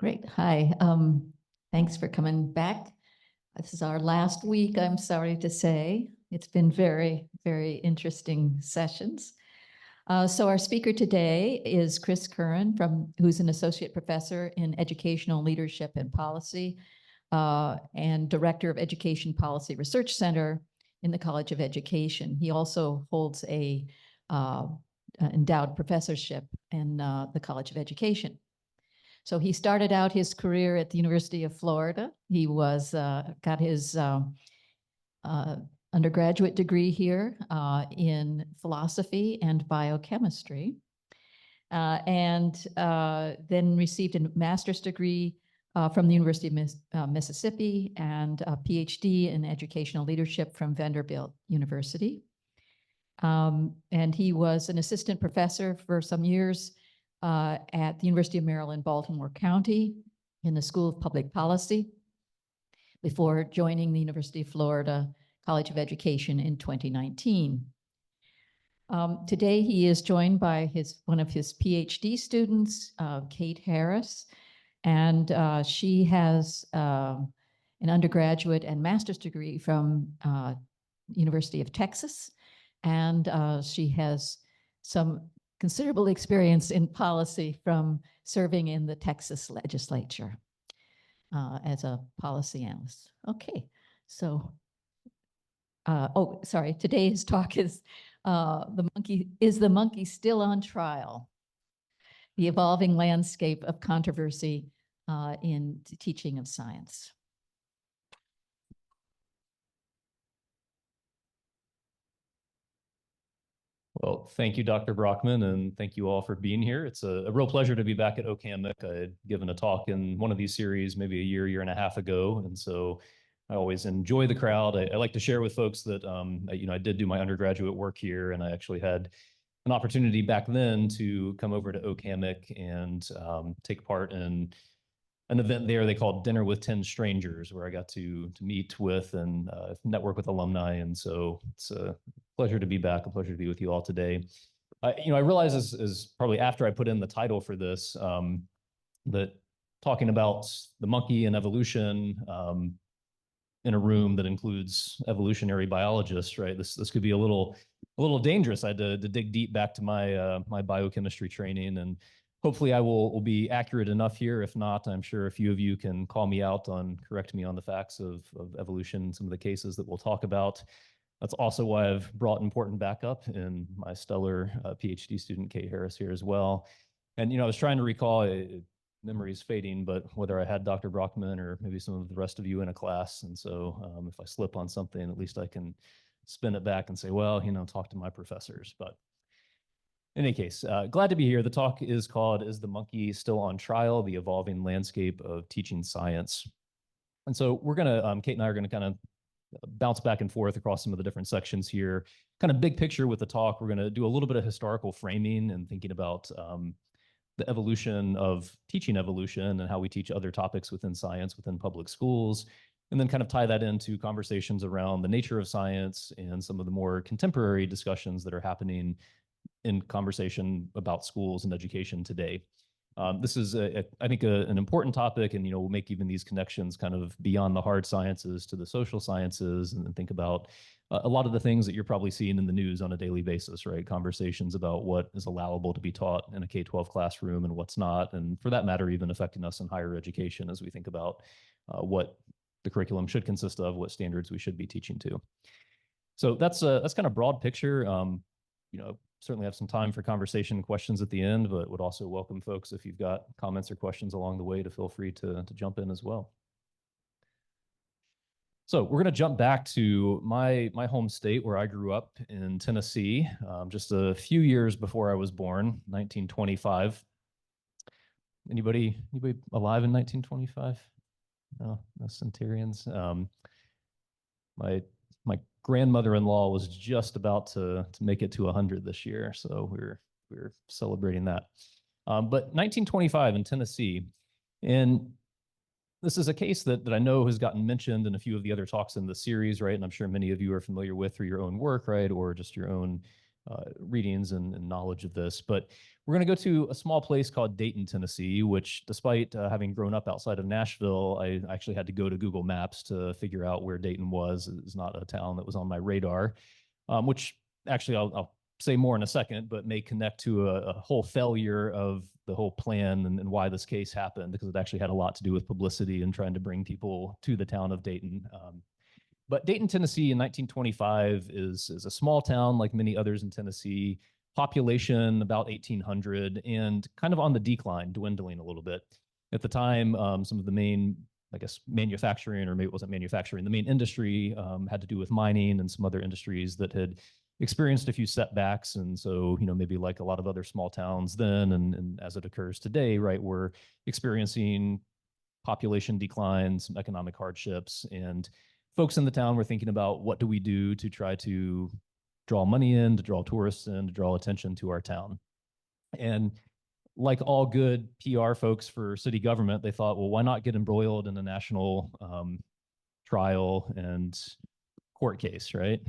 Great. Hi. Thanks for coming back. This is our last week, I'm sorry to say. It's been very, very interesting sessions. So our speaker today is Chris Curran, who's an associate professor in educational leadership and policy and director of Education Policy Research Center in the College of Education. He also holds a endowed professorship in the College of Education. So he started out his career at the University of Florida. He got his undergraduate degree here in philosophy and biochemistry, and then received a master's degree from the University of Mississippi and a Ph.D. in educational leadership from Vanderbilt University. And he was an assistant professor for some years at the University of Maryland, Baltimore County in the School of Public Policy before joining the University of Florida College of Education in 2019. Today, he is joined by one of his PhD students, Kate Harris, and she has an undergraduate and master's degree from University of Texas, and she has some considerable experience in policy from serving in the Texas legislature as a policy analyst. Okay, so, today's talk is the monkey still on trial? The evolving landscape of controversy in teaching of science. Well, thank you, Dr. Brockman, and thank you all for being here. It's a real pleasure to be back at OCAMIC. I had given a talk in one of these series maybe a year and a half ago, and so I always enjoy the crowd. I like to share with folks that I did do my undergraduate work here, and I actually had an opportunity back then to come over to OCAMIC and take part in an event there they called Dinner with 10 Strangers, where I got to meet with and network with alumni. And so it's a pleasure to be back, a pleasure to be with you all today. I realize this is probably after I put in the title for this, that talking about the monkey and evolution in a room that includes evolutionary biologists, right? This could be a little dangerous. I had to dig deep back to my my biochemistry training, and hopefully I will be accurate enough here. If not, I'm sure a few of you can call me out correct me on the facts of evolution, some of the cases that we'll talk about. That's also why I've brought important backup in my stellar PhD student, Kate Harris, here as well. And, I was trying to recall, memory's fading, but whether I had Dr. Brockman or maybe some of the rest of you in a class. And so if I slip on something, at least I can spin it back and say, well, talk to my professors. But in any case, glad to be here. The talk is called "Is the Monkey Still on Trial? The Evolving Landscape of Teaching Science." And so we're going to, Kate and I are going to kind of bounce back and forth across some of the different sections here. Kind of big picture with the talk, we're going to do a little bit of historical framing and thinking about the evolution of teaching evolution and how we teach other topics within science, within public schools, and then kind of tie that into conversations around the nature of science and some of the more contemporary discussions that are happening in conversation about schools and education today. This is, I think, an important topic, and we'll make even these connections kind of beyond the hard sciences to the social sciences, and think about a lot of the things that you're probably seeing in the news on a daily basis, right? Conversations about what is allowable to be taught in a K-12 classroom and what's not, and for that matter, even affecting us in higher education as we think about what the curriculum should consist of, what standards we should be teaching to. So that's kind of broad picture. Certainly have some time for conversation and questions at the end, but would also welcome folks, if you've got comments or questions along the way, to feel free to jump in as well. So we're going to jump back to my home state where I grew up in Tennessee, just a few years before I was born, 1925. Anybody alive in 1925? No centurions. My grandmother-in-law was just about to make it to 100 this year, so we're celebrating that. But 1925 in Tennessee, and this is a case that I know has gotten mentioned in a few of the other talks in the series, right? And I'm sure many of you are familiar with through your own work, right, or just your own readings and knowledge of this. But we're going to go to a small place called Dayton, Tennessee, which, despite having grown up outside of Nashville, I actually had to go to Google Maps to figure out where Dayton was. It's not a town that was on my radar, which actually I'll say more in a second, but may connect to a whole failure of the whole plan and why this case happened, because it actually had a lot to do with publicity and trying to bring people to the town of Dayton. But Dayton, Tennessee in 1925 is a small town like many others in Tennessee, population about 1,800 and kind of on the decline, dwindling a little bit. At the time, some of the main, I guess, manufacturing, or maybe it wasn't manufacturing, the main industry had to do with mining and some other industries that had experienced a few setbacks. And so, maybe like a lot of other small towns then, and as it occurs today, right, we're experiencing population decline, some economic hardships, and folks in the town were thinking about what do we do to try to draw money in, to draw tourists in, to draw attention to our town. And like all good PR folks for city government, they thought, well, why not get embroiled in a national trial and court case, right?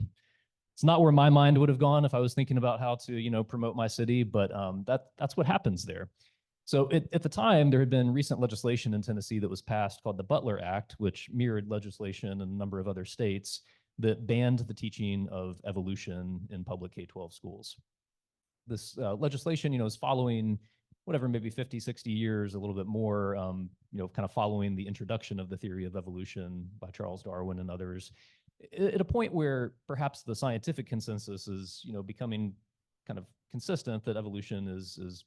It's not where my mind would have gone if I was thinking about how to, promote my city, but that's what happens there. So at the time, there had been recent legislation in Tennessee that was passed called the Butler Act, which mirrored legislation in a number of other states that banned the teaching of evolution in public K-12 schools. This legislation, is following whatever, maybe 50, 60 years, a little bit more, kind of following the introduction of the theory of evolution by Charles Darwin and others, at a point where perhaps the scientific consensus is, becoming kind of consistent that evolution is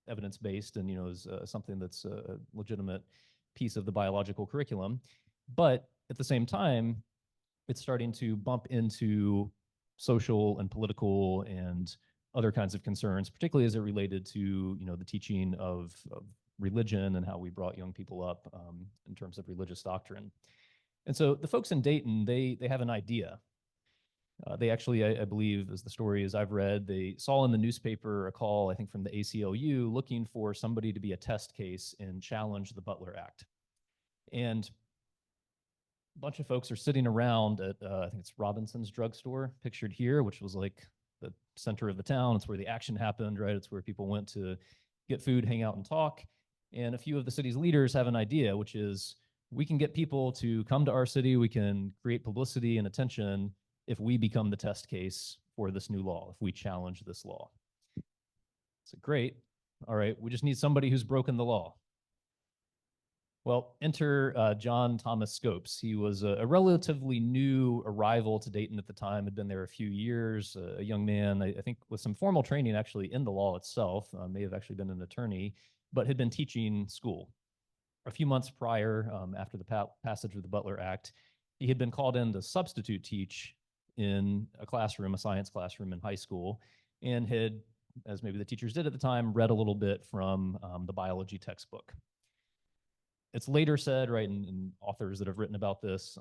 evidence-based and, is something that's a legitimate piece of the biological curriculum. But at the same time, it's starting to bump into social and political and other kinds of concerns, particularly as it related to, the teaching of religion and how we brought young people up in terms of religious doctrine. And so the folks in Dayton, they have an idea. They actually, I believe, as the story as I've read, they saw in the newspaper a call, I think, from the ACLU looking for somebody to be a test case and challenge the Butler Act. And a bunch of folks are sitting around at, I think it's Robinson's drugstore, pictured here, which was like the center of the town. It's where the action happened, right? It's where people went to get food, hang out, and talk. And a few of the city's leaders have an idea, which is we can get people to come to our city, we can create publicity and attention if we become the test case for this new law, if we challenge this law. So great. All right, we just need somebody who's broken the law. Well, enter John Thomas Scopes. He was a relatively new arrival to Dayton at the time, had been there a few years, a young man, I think with some formal training actually in the law itself, may have actually been an attorney, but had been teaching school. A few months prior, after the passage of the Butler Act, he had been called in to substitute teach in a classroom, a science classroom in high school, and had, as maybe the teachers did at the time, read a little bit from the biology textbook. It's later said, right, and authors that have written about this,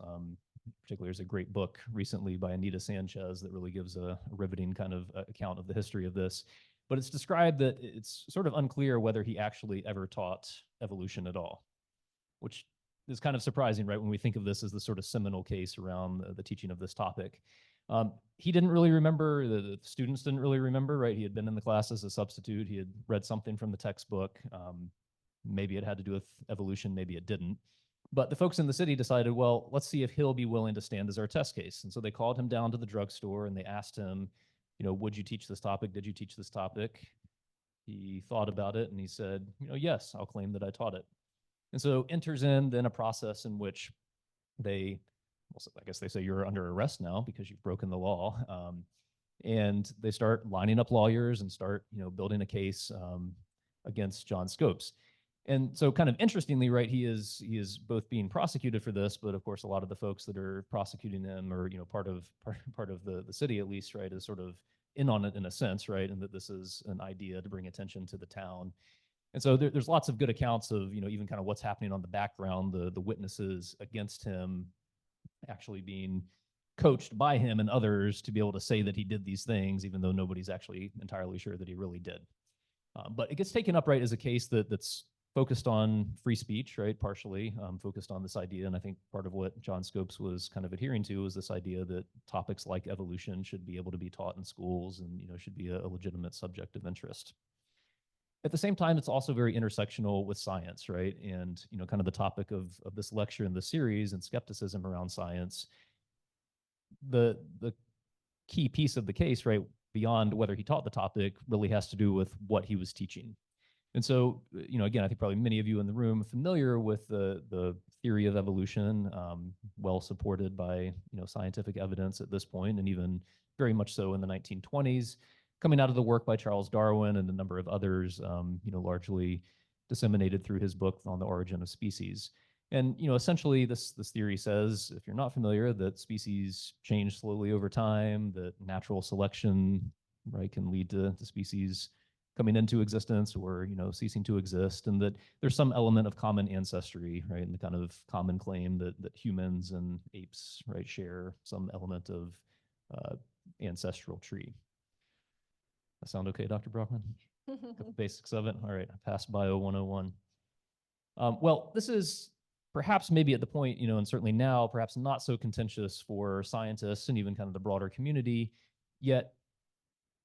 particularly there's a great book recently by Anita Sanchez that really gives a riveting kind of account of the history of this. But it's described that it's sort of unclear whether he actually ever taught evolution at all, which is kind of surprising, right, when we think of this as the sort of seminal case around the teaching of this topic. He didn't really remember, the students didn't really remember, right? He had been in the class as a substitute. He had read something from the textbook. Maybe it had to do with evolution, maybe it didn't. But the folks in the city decided, well, let's see if he'll be willing to stand as our test case. And so they called him down to the drugstore and they asked him, would you teach this topic? Did you teach this topic? He thought about it and he said, yes, I'll claim that I taught it. And so enters in then a process in which they, well, I guess they say you're under arrest now because you've broken the law. And they start lining up lawyers and start, building a case against John Scopes. And so kind of interestingly, right, he is both being prosecuted for this, but of course, a lot of the folks that are prosecuting him or, part of the city at least, right, is sort of in on it in a sense, right, and that this is an idea to bring attention to the town. And so there's lots of good accounts of, even kind of what's happening on the background, the witnesses against him actually being coached by him and others to be able to say that he did these things, even though nobody's actually entirely sure that he really did. But it gets taken up, right, as a case that's focused on free speech, right? Partially focused on this idea. And I think part of what John Scopes was kind of adhering to was this idea that topics like evolution should be able to be taught in schools and, should be a legitimate subject of interest. At the same time, it's also very intersectional with science, right? And, kind of the topic of this lecture in the series and skepticism around science, the key piece of the case, right, beyond whether he taught the topic really has to do with what he was teaching. And so, again, I think probably many of you in the room are familiar with the theory of evolution, well supported by scientific evidence at this point, and even very much so in the 1920s, coming out of the work by Charles Darwin and a number of others, largely disseminated through his book on the origin of species. And essentially, this theory says, if you're not familiar, that species change slowly over time, that natural selection, right, can lead to species coming into existence or ceasing to exist, and that there's some element of common ancestry, right, and the kind of common claim that humans and apes, right, share some element of ancestral tree. That sound okay, Dr. Brockman? Got the basics of it. All right, I passed Bio 101. Well, this is perhaps maybe at the point, and certainly now, perhaps not so contentious for scientists and even kind of the broader community, yet,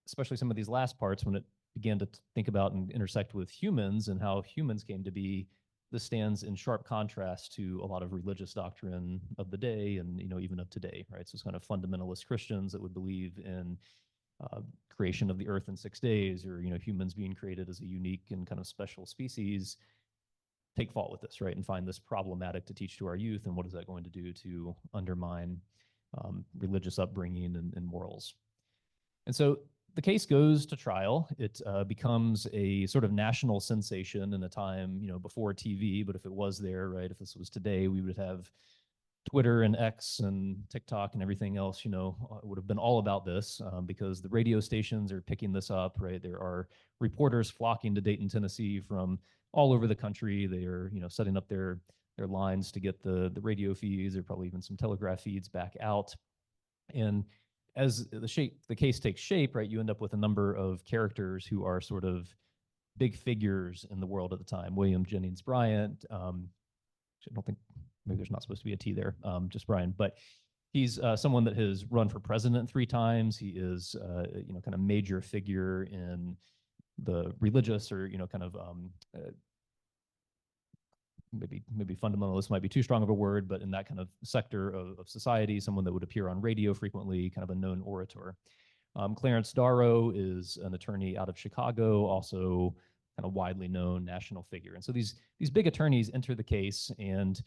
especially some of these last parts, when it began to think about and intersect with humans and how humans came to be, this stands in sharp contrast to a lot of religious doctrine of the day and even of today, right? So it's kind of fundamentalist Christians that would believe in creation of the earth in 6 days, or humans being created as a unique and kind of special species, take fault with this, right, and find this problematic to teach to our youth, and what is that going to do to undermine religious upbringing and morals. And so the case goes to trial. It becomes a sort of national sensation in a time, before TV, but if it was there, right, if this was today, we would have Twitter and X and TikTok and everything else, it would have been all about this because the radio stations are picking this up, right? There are reporters flocking to Dayton, Tennessee from all over the country. They are, setting up their lines to get the radio feeds, or probably even some telegraph feeds back out. And as the case takes shape, right, you end up with a number of characters who are sort of big figures in the world at the time. William Jennings Bryant, I don't think, maybe there's not supposed to be a T there, just Brian, but he's someone that has run for president 3 times. He is, kind of major figure in the religious or, kind of maybe fundamentalist might be too strong of a word, but in that kind of sector of society, someone that would appear on radio frequently, kind of a known orator. Clarence Darrow is an attorney out of Chicago, also kind of widely known national figure. And so these big attorneys enter the case and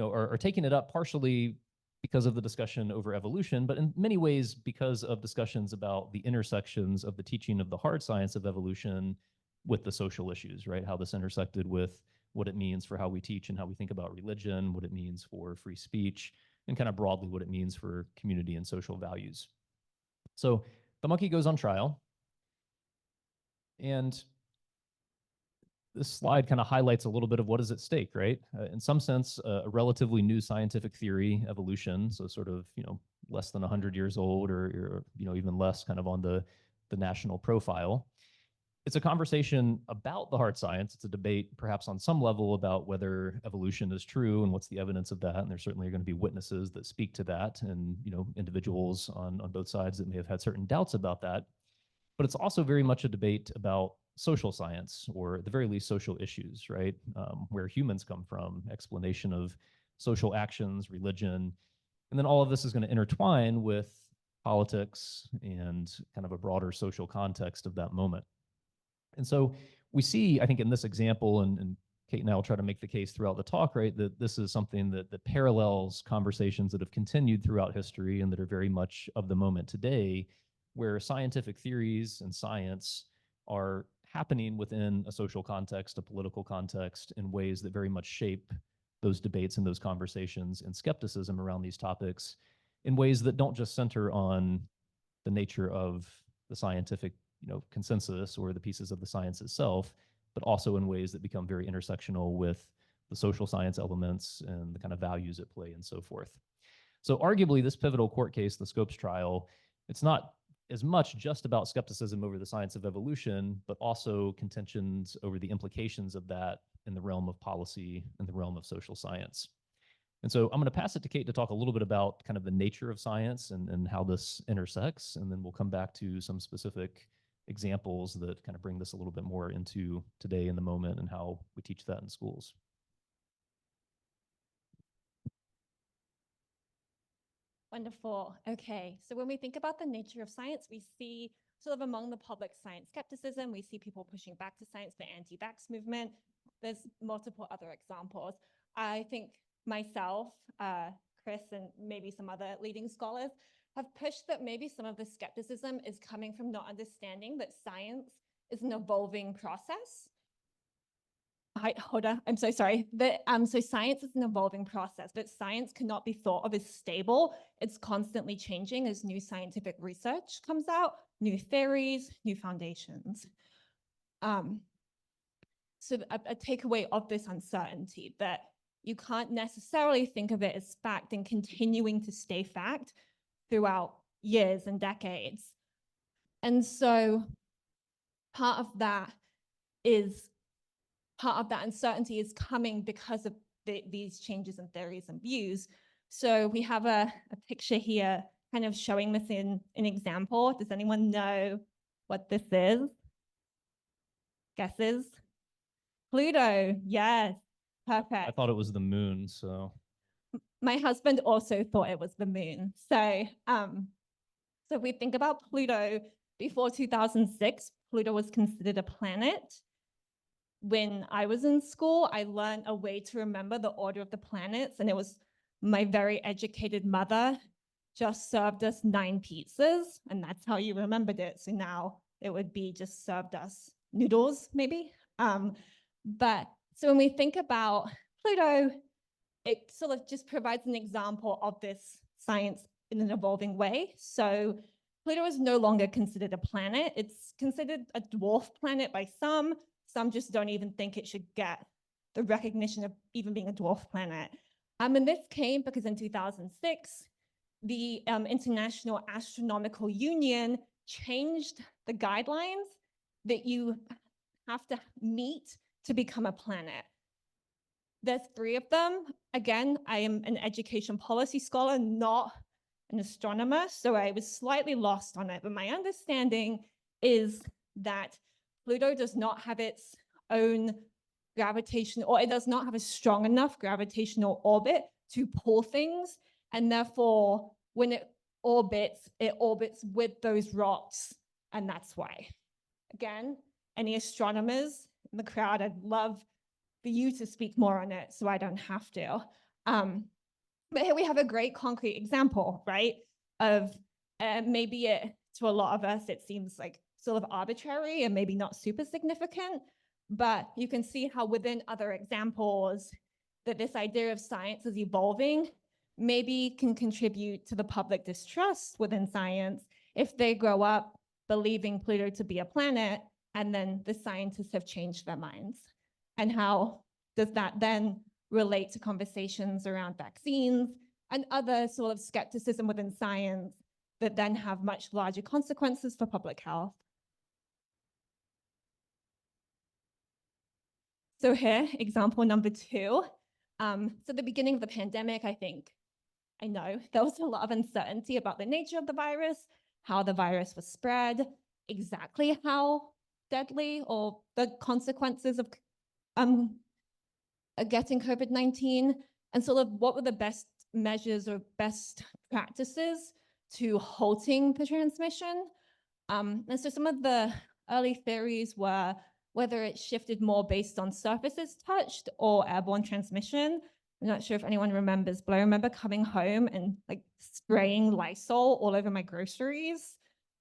are taking it up partially because of the discussion over evolution, but in many ways because of discussions about the intersections of the teaching of the hard science of evolution with the social issues, right? How this intersected with what it means for how we teach and how we think about religion, what it means for free speech, and kind of broadly what it means for community and social values. So the monkey goes on trial, and this slide kind of highlights a little bit of what is at stake, right? In some sense, a relatively new scientific theory, evolution, so sort of, less than 100 years old, or even less kind of on the national profile. It's a conversation about the hard science. It's a debate, perhaps on some level, about whether evolution is true and what's the evidence of that. And there certainly are going to be witnesses that speak to that, and individuals on both sides that may have had certain doubts about that. But it's also very much a debate about social science, or at the very least social issues, right? Where humans come from, explanation of social actions, religion, and then all of this is going to intertwine with politics and kind of a broader social context of that moment. And so we see, I think, in this example, and Kate and I will try to make the case throughout the talk, right, that this is something that parallels conversations that have continued throughout history and that are very much of the moment today, where scientific theories and science are happening within a social context, a political context, in ways that very much shape those debates and those conversations and skepticism around these topics in ways that don't just center on the nature of the scientific consensus or the pieces of the science itself, but also in ways that become very intersectional with the social science elements and the kind of values at play and so forth. So arguably, this pivotal court case, the Scopes trial, it's not as much just about skepticism over the science of evolution, but also contentions over the implications of that in the realm of policy and the realm of social science. And so I'm going to pass it to Kate to talk a little bit about kind of the nature of science and how this intersects. And then we'll come back to some specific examples that kind of bring this a little bit more into today in the moment and how we teach that in schools. Wonderful. Okay, so when we think about the nature of science, we see sort of among the public science skepticism, we see people pushing back to science, the anti-vax movement. There's multiple other examples. I think myself, Chris, and maybe some other leading scholars have pushed that maybe some of the skepticism is coming from not understanding that science is an evolving process. Hold on, I'm so sorry. So science is an evolving process, but science cannot be thought of as stable. It's constantly changing as new scientific research comes out, new theories, new foundations. So a takeaway of this uncertainty that you can't necessarily think of it as fact and continuing to stay fact throughout years and decades. And so part of that uncertainty is coming because of these changes in theories and views. So we have a picture here kind of showing this in an example. Does anyone know what this is? Guesses? Pluto, yes, perfect. I thought it was the moon, so. My husband also thought it was the moon. So if we think about Pluto, before 2006, Pluto was considered a planet. When I was in school, I learned a way to remember the order of the planets, and it was my very educated mother just served us 9 pizzas, and that's how you remembered it. So now it would be just served us noodles, maybe. But so when we think about Pluto, it sort of just provides an example of this science in an evolving way. So Pluto is no longer considered a planet. It's considered a dwarf planet by some. Some just don't even think it should get the recognition of even being a dwarf planet. And this came because in 2006, the International Astronomical Union changed the guidelines that you have to meet to become a planet. There's 3 of them. Again, I am an education policy scholar, not an astronomer, so I was slightly lost on it. But my understanding is that Pluto does not have its own gravitation, or it does not have a strong enough gravitational orbit to pull things. And therefore, when it orbits with those rocks. And that's why. Again, any astronomers in the crowd, I'd love for you to speak more on it so I don't have to. But here we have a great concrete example, right? Of maybe to a lot of us, it seems like sort of arbitrary and maybe not super significant, but you can see how within other examples that this idea of science is evolving maybe can contribute to the public distrust within science if they grow up believing Pluto to be a planet and then the scientists have changed their minds. And how does that then relate to conversations around vaccines and other sort of skepticism within science that then have much larger consequences for public health? So here, example number 2. So the beginning of the pandemic, I know there was a lot of uncertainty about the nature of the virus, how the virus was spread, exactly how deadly or the consequences of getting COVID-19, and sort of what were the best measures or best practices to halting the transmission. And so some of the early theories were whether it shifted more based on surfaces touched or airborne transmission. I'm not sure if anyone remembers, but I remember coming home and like spraying Lysol all over my groceries,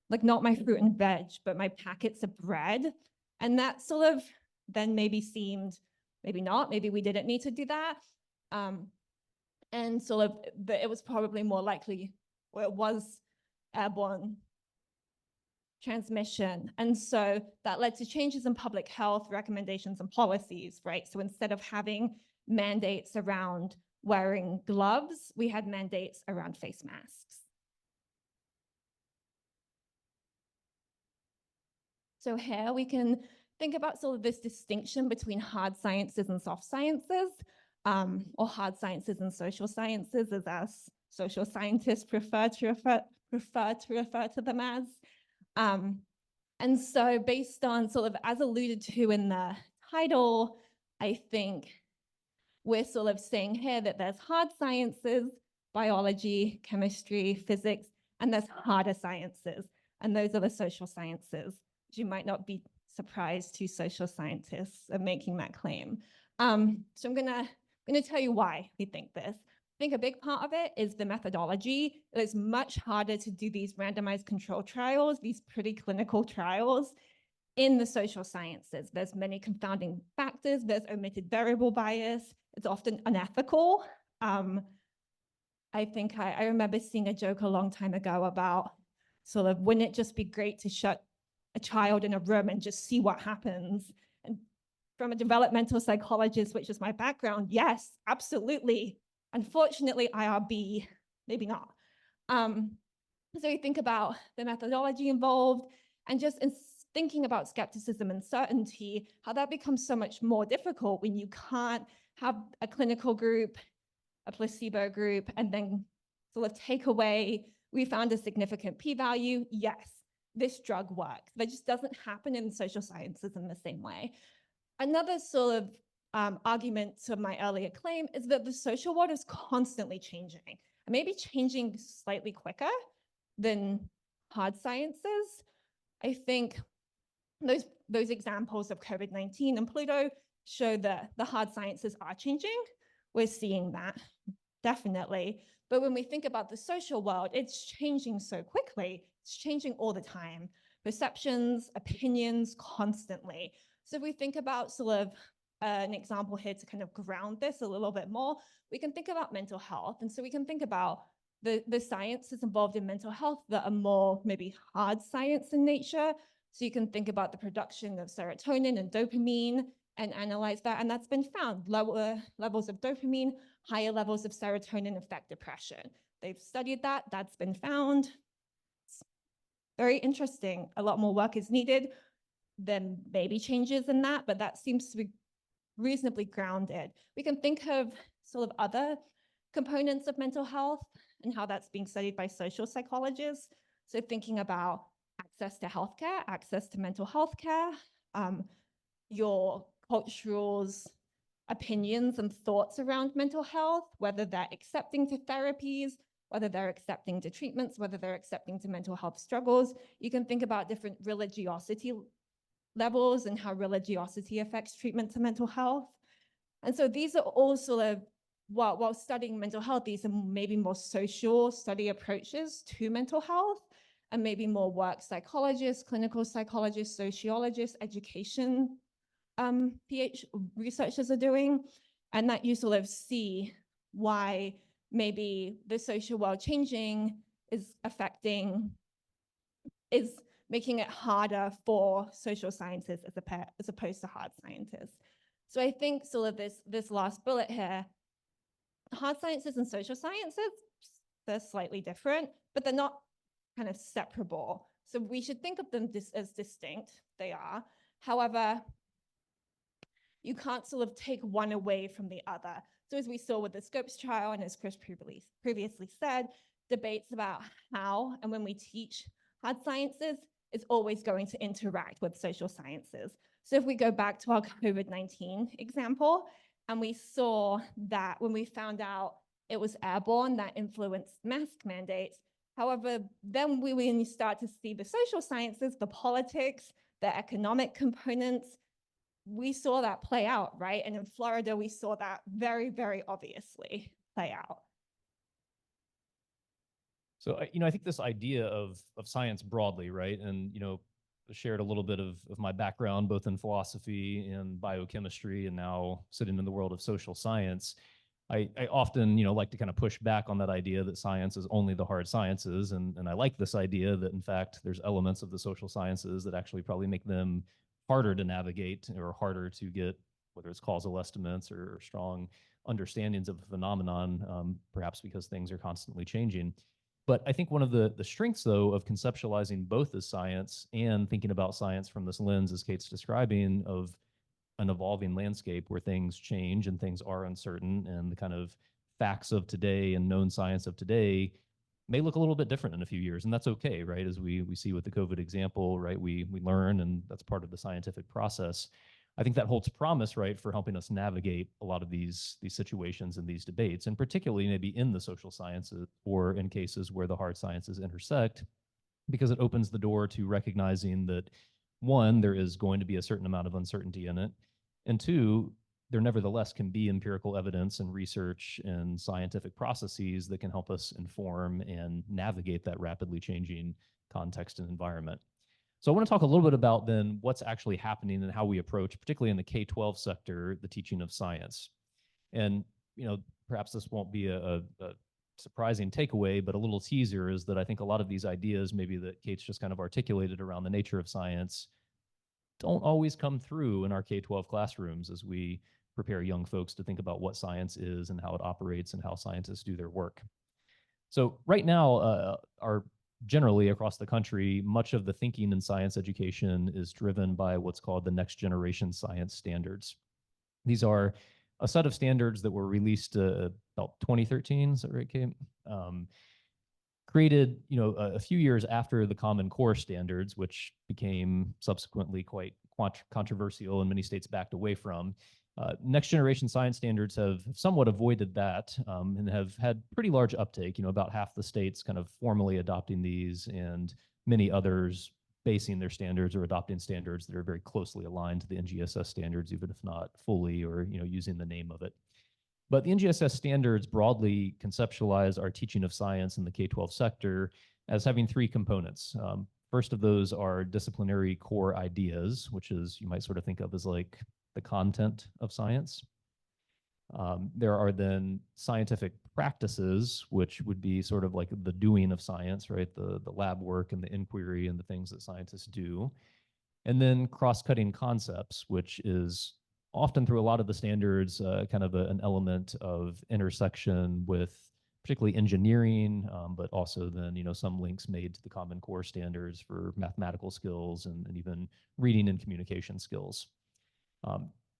like not my fruit and veg, but my packets of bread. And that sort of then maybe seemed, maybe not, maybe we didn't need to do that. And sort of it was probably more likely, or it was airborne transmission. And so that led to changes in public health recommendations and policies, right? So instead of having mandates around wearing gloves, we had mandates around face masks. So here we can think about sort of this distinction between hard sciences and soft sciences, or hard sciences and social sciences, as us social scientists prefer to refer to them as. And so based on sort of, as alluded to in the title, I think we're sort of saying here that there's hard sciences, biology, chemistry, physics, and there's harder sciences. And those are the social sciences. You might not be surprised two social scientists are making that claim. So I'm gonna tell you why we think this. I think a big part of it is the methodology. It is much harder to do these randomized control trials, these pretty clinical trials in the social sciences. There's many confounding factors. There's omitted variable bias. It's often unethical. I think I remember seeing a joke a long time ago about sort of, wouldn't it just be great to shut a child in a room and just see what happens? And from a developmental psychologist, which is my background, yes, absolutely. Unfortunately, IRB, maybe not. So you think about the methodology involved, and just in thinking about skepticism and certainty, how that becomes so much more difficult when you can't have a clinical group, a placebo group, and then sort of take away, we found a significant p-value, yes, this drug works. That just doesn't happen in social sciences in the same way. Another sort of argument to my earlier claim is that the social world is constantly changing, and maybe changing slightly quicker than hard sciences. I think those examples of COVID-19 and Pluto show that the hard sciences are changing. We're seeing that, definitely. But when we think about the social world, it's changing so quickly. It's changing all the time. Perceptions, opinions, constantly. So if we think about sort of an example here to kind of ground this a little bit more, we can think about mental health. And so we can think about the sciences involved in mental health that are more maybe hard science in nature. So you can think about the production of serotonin and dopamine and analyze that. And that's been found. Lower levels of dopamine, higher levels of serotonin affect depression. They've studied that. That's been found. It's very interesting. A lot more work is needed. Then maybe changes in that, but that seems to be reasonably grounded. We can think of sort of other components of mental health and how that's being studied by social psychologists. So thinking about access to healthcare, access to mental health care, your cultural opinions and thoughts around mental health, whether they're accepting to therapies, whether they're accepting to treatments, whether they're accepting to mental health struggles. You can think about different religiosity levels and how religiosity affects treatment to mental health. And so these are all sort of, while studying mental health, these are maybe more social study approaches to mental health, and maybe more work psychologists, clinical psychologists, sociologists, education PhD researchers are doing. And that you sort of see why maybe the social world changing is making it harder for social sciences as opposed to hard sciences. So I think sort of this last bullet here, hard sciences and social sciences, they're slightly different, but they're not kind of separable. So we should think of them as distinct. They are. However, you can't sort of take one away from the other. So as we saw with the Scopes trial, and as Chris previously said, debates about how and when we teach hard sciences is always going to interact with social sciences. So if we go back to our COVID-19 example, and we saw that when we found out it was airborne, that influenced mask mandates. However, then when you start to see the social sciences, the politics, the economic components, we saw that play out, right? And in Florida, we saw that very, very obviously play out. So, I think this idea of science broadly, right? And, shared a little bit of my background, both in philosophy and biochemistry, and now sitting in the world of social science. I often, like to kind of push back on that idea that science is only the hard sciences. And I like this idea that, in fact, there's elements of the social sciences that actually probably make them harder to navigate or harder to get, whether it's causal estimates or strong understandings of the phenomenon, perhaps because things are constantly changing. But I think one of the strengths, though, of conceptualizing both as science and thinking about science from this lens, as Kate's describing, of an evolving landscape where things change and things are uncertain, and the kind of facts of today and known science of today may look a little bit different in a few years, and that's okay, right? As we see with the COVID example, right? We learn, and that's part of the scientific process. I think that holds promise, right, for helping us navigate a lot of these situations and these debates, and particularly maybe in the social sciences or in cases where the hard sciences intersect, because it opens the door to recognizing that, one, there is going to be a certain amount of uncertainty in it, and two, there nevertheless can be empirical evidence and research and scientific processes that can help us inform and navigate that rapidly changing context and environment. So I want to talk a little bit about then what's actually happening and how we approach, particularly in the K-12 sector, the teaching of science. And, perhaps this won't be a surprising takeaway, but a little teaser is that I think a lot of these ideas, maybe that Kate's just kind of articulated around the nature of science, don't always come through in our K-12 classrooms as we prepare young folks to think about what science is and how it operates and how scientists do their work. So right now, generally across the country, much of the thinking in science education is driven by what's called the next generation science standards. These are a set of standards that were released about 2013, is that right, Kate? Created, a few years after the Common Core standards, which became subsequently quite controversial and many states backed away from. Next generation science standards have somewhat avoided that and have had pretty large uptake, about half the states kind of formally adopting these and many others basing their standards or adopting standards that are very closely aligned to the NGSS standards, even if not fully or, using the name of it. But the NGSS standards broadly conceptualize our teaching of science in the K-12 sector as having three components. First of those are disciplinary core ideas, which is, you might sort of think of as like the content of science. There are then scientific practices, which would be sort of like the doing of science, right? The lab work and the inquiry and the things that scientists do. And then cross-cutting concepts, which is often through a lot of the standards, kind of an element of intersection with particularly engineering, but also then, some links made to the Common Core standards for mathematical skills and even reading and communication skills.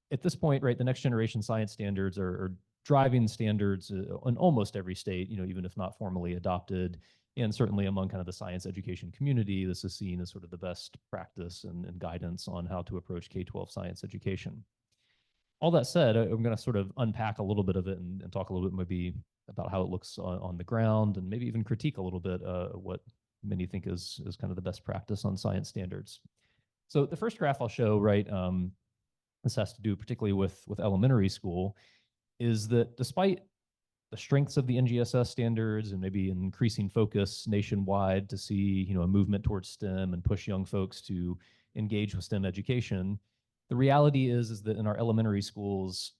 At this point, right, the next generation science standards are driving standards in almost every state, even if not formally adopted. And certainly among kind of the science education community, this is seen as sort of the best practice and guidance on how to approach K-12 science education. All that said, I'm going to sort of unpack a little bit of it and talk a little bit maybe about how it looks on the ground, and maybe even critique a little bit what many think is kind of the best practice on science standards. So the first graph I'll show, right, this has to do particularly with elementary school, is that despite the strengths of the NGSS standards and maybe an increasing focus nationwide to see, a movement towards STEM and push young folks to engage with STEM education, the reality is that in our elementary schools,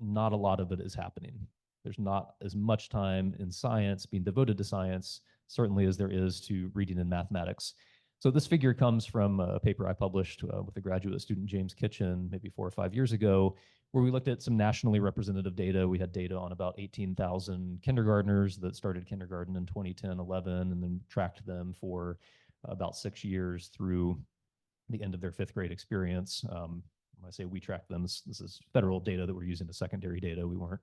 not a lot of it is happening. There's not as much time in science being devoted to science, certainly as there is to reading and mathematics. So this figure comes from a paper I published with a graduate student, James Kitchen, maybe 4 or 5 years ago, where we looked at some nationally representative data. We had data on about 18,000 kindergartners that started kindergarten in 2010, 11, and then tracked them for about 6 years through the end of their 5th grade experience. When I say we tracked them, this is federal data that we're using as secondary data. We weren't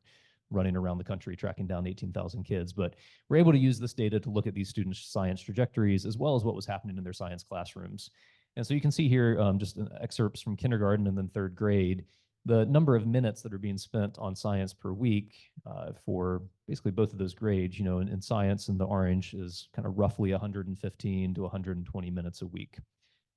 running around the country tracking down 18,000 kids, but we're able to use this data to look at these students' science trajectories as well as what was happening in their science classrooms. And so you can see here just excerpts from kindergarten and then 3rd grade, the number of minutes that are being spent on science per week for basically both of those grades. In science, in the orange is kind of roughly 115 to 120 minutes a week.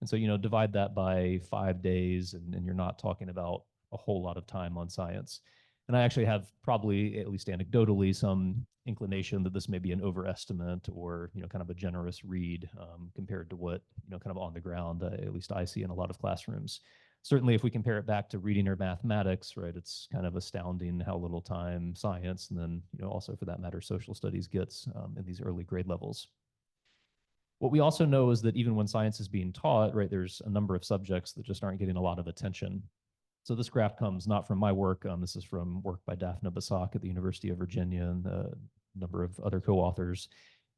And so, divide that by 5 days, and you're not talking about a whole lot of time on science. And I actually have probably, at least anecdotally, some inclination that this may be an overestimate or, kind of a generous read compared to what, kind of on the ground, at least I see in a lot of classrooms. Certainly, if we compare it back to reading or mathematics, right, it's kind of astounding how little time science and then, also for that matter, social studies gets in these early grade levels. What we also know is that even when science is being taught, right, there's a number of subjects that just aren't getting a lot of attention. So this graph comes not from my work. This is from work by Daphne Basak at the University of Virginia and a number of other co-authors.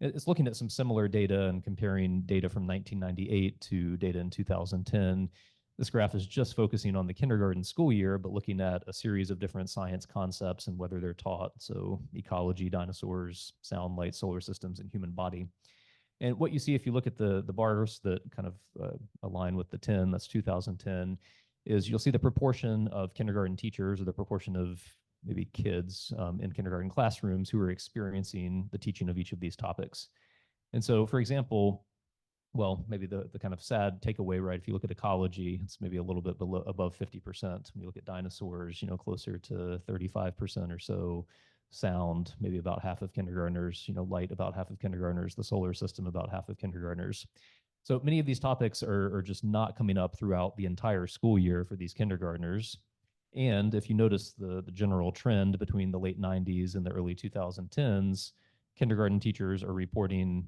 It's looking at some similar data and comparing data from 1998 to data in 2010. This graph is just focusing on the kindergarten school year, but looking at a series of different science concepts and whether they're taught. So ecology, dinosaurs, sound, light, solar systems, and human body. And what you see if you look at the bars that kind of align with the 10, that's 2010, is you'll see the proportion of kindergarten teachers or the proportion of maybe kids in kindergarten classrooms who are experiencing the teaching of each of these topics. And so, for example, well, maybe the kind of sad takeaway, right? If you look at ecology, it's maybe a little bit below, above 50%. When you look at dinosaurs, closer to 35% or so. Sound, maybe about half of kindergartners, light, about half of kindergartners, the solar system, about half of kindergartners. So many of these topics are just not coming up throughout the entire school year for these kindergartners. And if you notice the general trend between the late 90s and the early 2010s, kindergarten teachers are reporting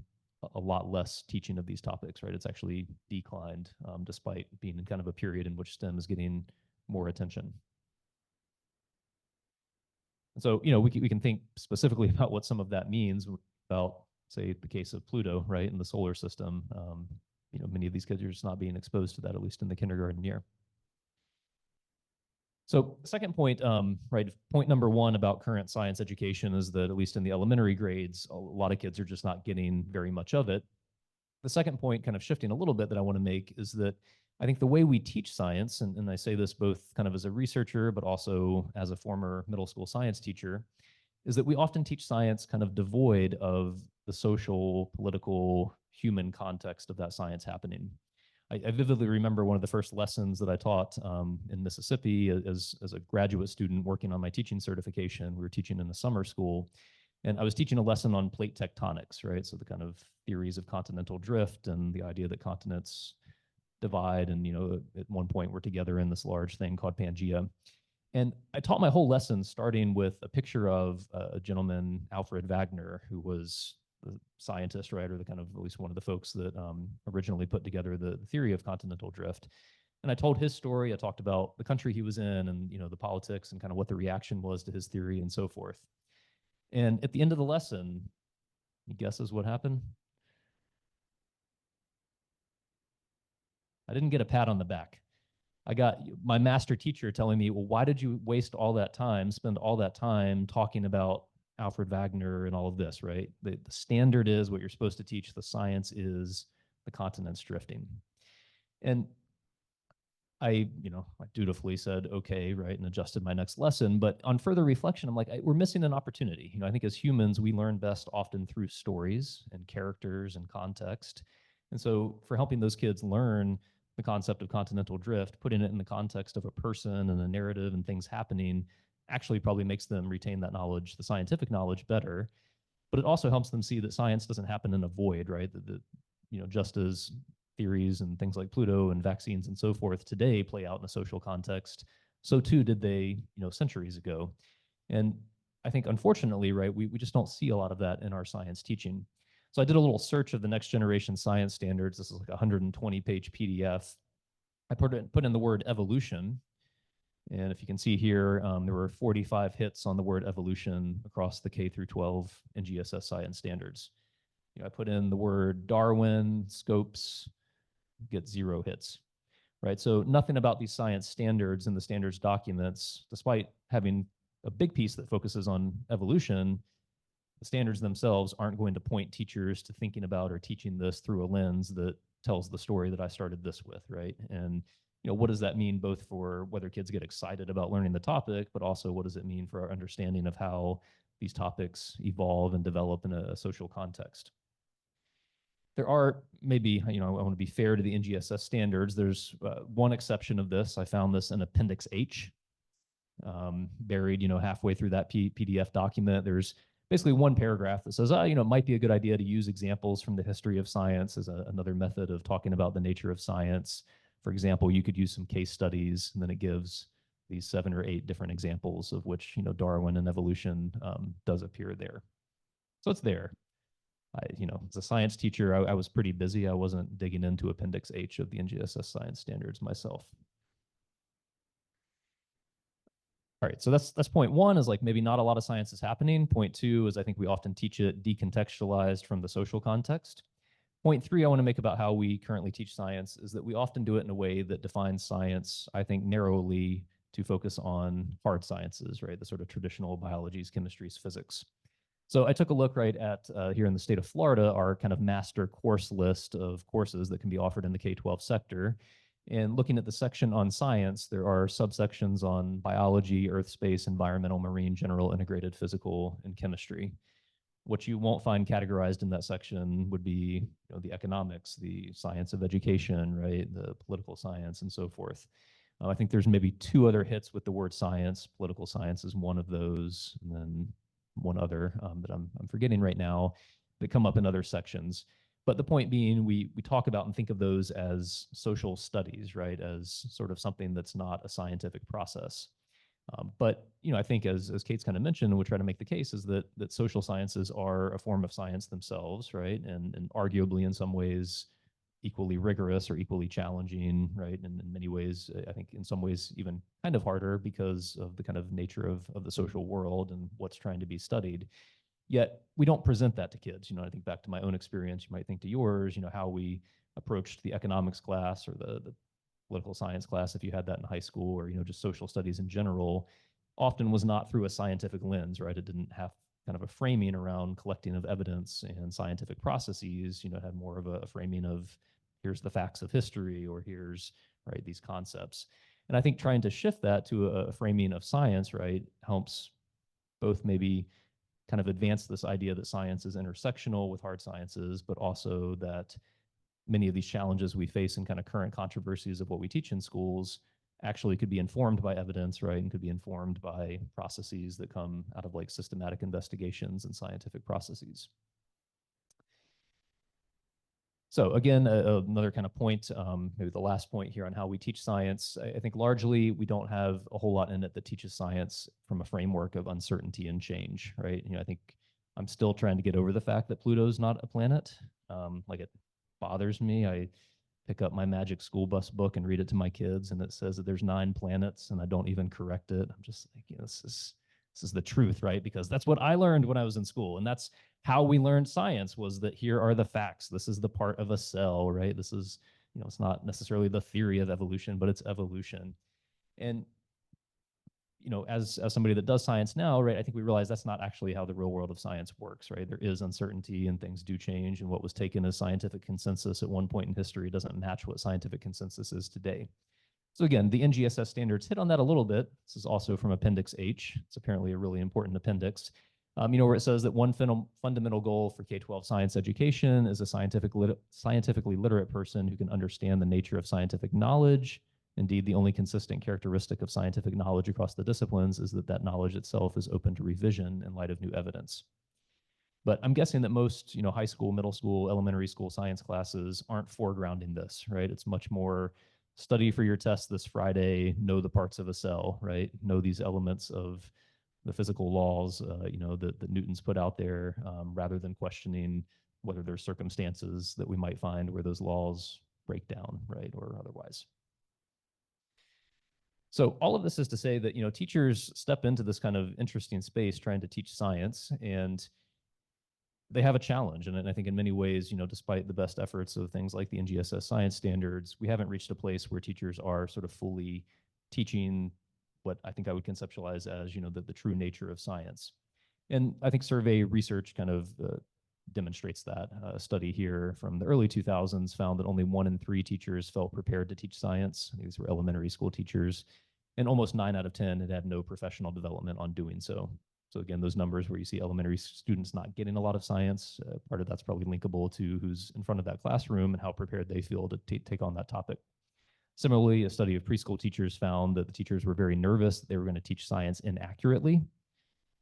a lot less teaching of these topics, right? It's actually declined despite being in kind of a period in which STEM is getting more attention. So, we can think specifically about what some of that means about, say, the case of Pluto, right, in the solar system. Many of these kids are just not being exposed to that, at least in the kindergarten year. So the second point, right, point number one about current science education is that at least in the elementary grades, a lot of kids are just not getting very much of it. The second point, kind of shifting a little bit, that I want to make is that I think the way we teach science, and I say this both kind of as a researcher, but also as a former middle school science teacher, is that we often teach science kind of devoid of the social, political, human context of that science happening. I vividly remember one of the first lessons that I taught in Mississippi as a graduate student working on my teaching certification. We were teaching in the summer school, and I was teaching a lesson on plate tectonics, right? So the kind of theories of continental drift and the idea that continents divide and, at one point we're together in this large thing called Pangea. And I taught my whole lesson starting with a picture of a gentleman, Alfred Wagner, who was the scientist, right, or the kind of at least one of the folks that originally put together the theory of continental drift. And I told his story. I talked about the country he was in and, the politics and kind of what the reaction was to his theory and so forth. And at the end of the lesson, you guesses what happened? I didn't get a pat on the back. I got my master teacher telling me, well, why did you waste all that time, spend all that time talking about Alfred Wagner and all of this, right? The standard is what you're supposed to teach. The science is the continents drifting. And I dutifully said, okay, right, and adjusted my next lesson. But on further reflection, I'm like, we're missing an opportunity. I think as humans, we learn best often through stories and characters and context. And so for helping those kids learn the concept of continental drift, putting it in the context of a person and a narrative and things happening actually probably makes them retain that knowledge, the scientific knowledge, better. But it also helps them see that science doesn't happen in a void, right? That just as theories and things like Pluto and vaccines and so forth today play out in a social context, so too did they, centuries ago. And I think, unfortunately, right, we just don't see a lot of that in our science teaching. So I did a little search of the next generation science standards. This is like a 120-page PDF. I put in the word evolution. And if you can see here, there were 45 hits on the word evolution across the K through 12 NGSS science standards. I put in the word Darwin, Scopes, get 0 hits, right? So nothing about these science standards in the standards documents, despite having a big piece that focuses on evolution, the standards themselves aren't going to point teachers to thinking about or teaching this through a lens that tells the story that I started this with, right? And what does that mean both for whether kids get excited about learning the topic, but also what does it mean for our understanding of how these topics evolve and develop in a social context? There are maybe, I want to be fair to the NGSS standards. There's one exception of this. I found this in Appendix H, buried, halfway through that PDF document. There's basically one paragraph that says, it might be a good idea to use examples from the history of science as another method of talking about the nature of science. For example, you could use some case studies, and then it gives these 7 or 8 different examples of which, Darwin and evolution does appear there. So it's there. As a science teacher, I was pretty busy. I wasn't digging into Appendix H of the NGSS science standards myself. All right, so that's point one, is like maybe not a lot of science is happening. Point two is I think we often teach it decontextualized from the social context. Point three I want to make about how we currently teach science is that we often do it in a way that defines science, I think, narrowly to focus on hard sciences, right? The sort of traditional biologies, chemistries, physics. So I took a look right at here in the state of Florida, our kind of master course list of courses that can be offered in the K-12 sector. And looking at the section on science, there are subsections on biology, earth, space, environmental, marine, general, integrated, physical, and chemistry. What you won't find categorized in that section would be, the economics, the science of education, right, the political science, and so forth. I think there's maybe two other hits with the word science. Political science is one of those, and then one other that I'm forgetting right now that come up in other sections. But the point being, we talk about and think of those as social studies, right? As sort of something that's not a scientific process. But I think as Kate's kind of mentioned, and we'll try to make the case, is that social sciences are a form of science themselves, right? And arguably in some ways equally rigorous or equally challenging, right? And in many ways, I think in some ways even kind of harder because of the kind of nature of the social world and what's trying to be studied. Yet we don't present that to kids. I think back to my own experience, you might think to yours, how we approached the economics class or the political science class, if you had that in high school, or, just social studies in general, often was not through a scientific lens, right? It didn't have kind of a framing around collecting of evidence and scientific processes, it had more of a framing of here's the facts of history, or here's, right, these concepts. And I think trying to shift that to a framing of science, right, helps both maybe kind of advance this idea that science is intersectional with hard sciences, but also that many of these challenges we face in kind of current controversies of what we teach in schools actually could be informed by evidence, right? And could be informed by processes that come out of like systematic investigations and scientific processes. So again, another kind of point, maybe the last point here on how we teach science, I think largely we don't have a whole lot in it that teaches science from a framework of uncertainty and change, right? I think I'm still trying to get over the fact that Pluto's not a planet. Like it bothers me. I pick up my magic school bus book and read it to my kids, and it says that there's 9 planets, and I don't even correct it. I'm just like, this is the truth, right? Because that's what I learned when I was in school, and that's how we learned science, was that here are the facts. This is the part of a cell, right? This is, it's not necessarily the theory of evolution, but it's evolution. And as somebody that does science now, right, I think we realize that's not actually how the real world of science works, right? There is uncertainty and things do change, and what was taken as scientific consensus at one point in history doesn't match what scientific consensus is today. So again, the NGSS standards hit on that a little bit. This is also from Appendix H. It's apparently a really important appendix. Where it says that one fundamental goal for K-12 science education is a scientifically literate person who can understand the nature of scientific knowledge. Indeed, the only consistent characteristic of scientific knowledge across the disciplines is that knowledge itself is open to revision in light of new evidence. But I'm guessing that most, high school, middle school, elementary school science classes aren't foregrounding this, right? It's much more study for your test this Friday, know the parts of a cell, right? Know these elements of the physical laws, that Newton's put out there, rather than questioning whether there's circumstances that we might find where those laws break down, right, or otherwise. So all of this is to say that, teachers step into this kind of interesting space trying to teach science, and they have a challenge. And I think in many ways, despite the best efforts of things like the NGSS science standards, we haven't reached a place where teachers are sort of fully teaching what I think I would conceptualize as, the true nature of science. And I think survey research kind of demonstrates that. A study here from the early 2000s found that only 1 in 3 teachers felt prepared to teach science. These were elementary school teachers, and almost 9 out of 10 had no professional development on doing so. So again, those numbers where you see elementary students not getting a lot of science, part of that's probably linkable to who's in front of that classroom and how prepared they feel to take on that topic. Similarly, a study of preschool teachers found that the teachers were very nervous that they were going to teach science inaccurately,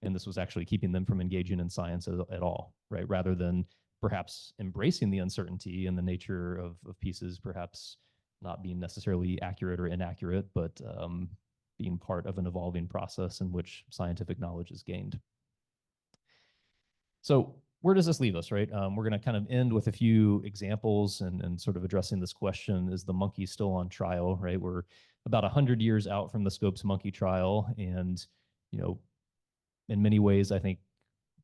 and this was actually keeping them from engaging in science at all, right? Rather than perhaps embracing the uncertainty and the nature of pieces, perhaps not being necessarily accurate or inaccurate, but being part of an evolving process in which scientific knowledge is gained. So where does this leave us, right? We're going to kind of end with a few examples and sort of addressing this question, is the monkey still on trial, right? We're about 100 years out from the Scopes monkey trial. And, you know, in many ways, I think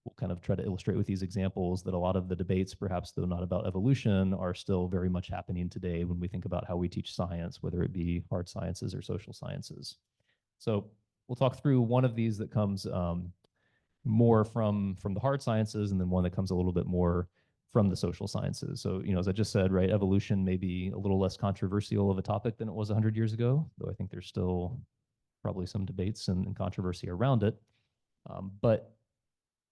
we'll kind of try to illustrate with these examples that a lot of the debates, perhaps though not about evolution, are still very much happening today when we think about how we teach science, whether it be hard sciences or social sciences. So we'll talk through one of these that comes more from the hard sciences, and then one that comes a little bit more from the social sciences. So, you know, as I just said, right, evolution may be a little less controversial of a topic than it was 100 years ago, though I think there's still probably some debates and controversy around it. But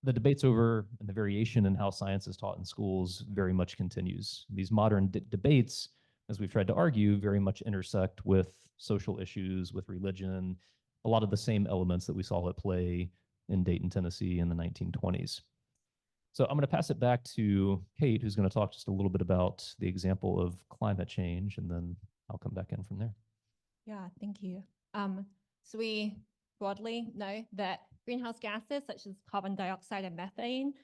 the debates over and the variation in how science is taught in schools very much continues. These modern debates, as we've tried to argue, very much intersect with social issues, with religion, a lot of the same elements that we saw at play in Dayton, Tennessee in the 1920s. So I'm going to pass it back to Kate, who's going to talk just a little bit about the example of climate change, and then I'll come back in from there. Yeah, thank you. So we broadly know that greenhouse gases such as carbon dioxide and methane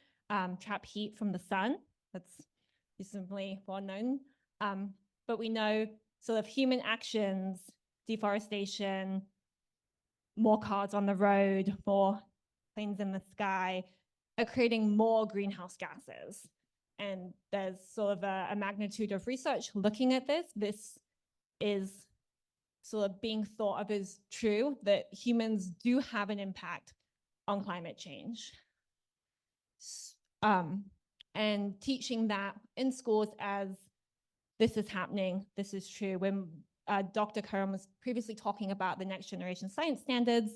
trap heat from the sun. That's reasonably well known. But we know sort of human actions, deforestation, more cars on the road, more planes in the sky, are creating more greenhouse gases. And there's sort of a magnitude of research looking at this. This is sort of being thought of as true, that humans do have an impact on climate change. And teaching that in schools as this is happening, this is true. When Dr. Curran was previously talking about the next generation science standards,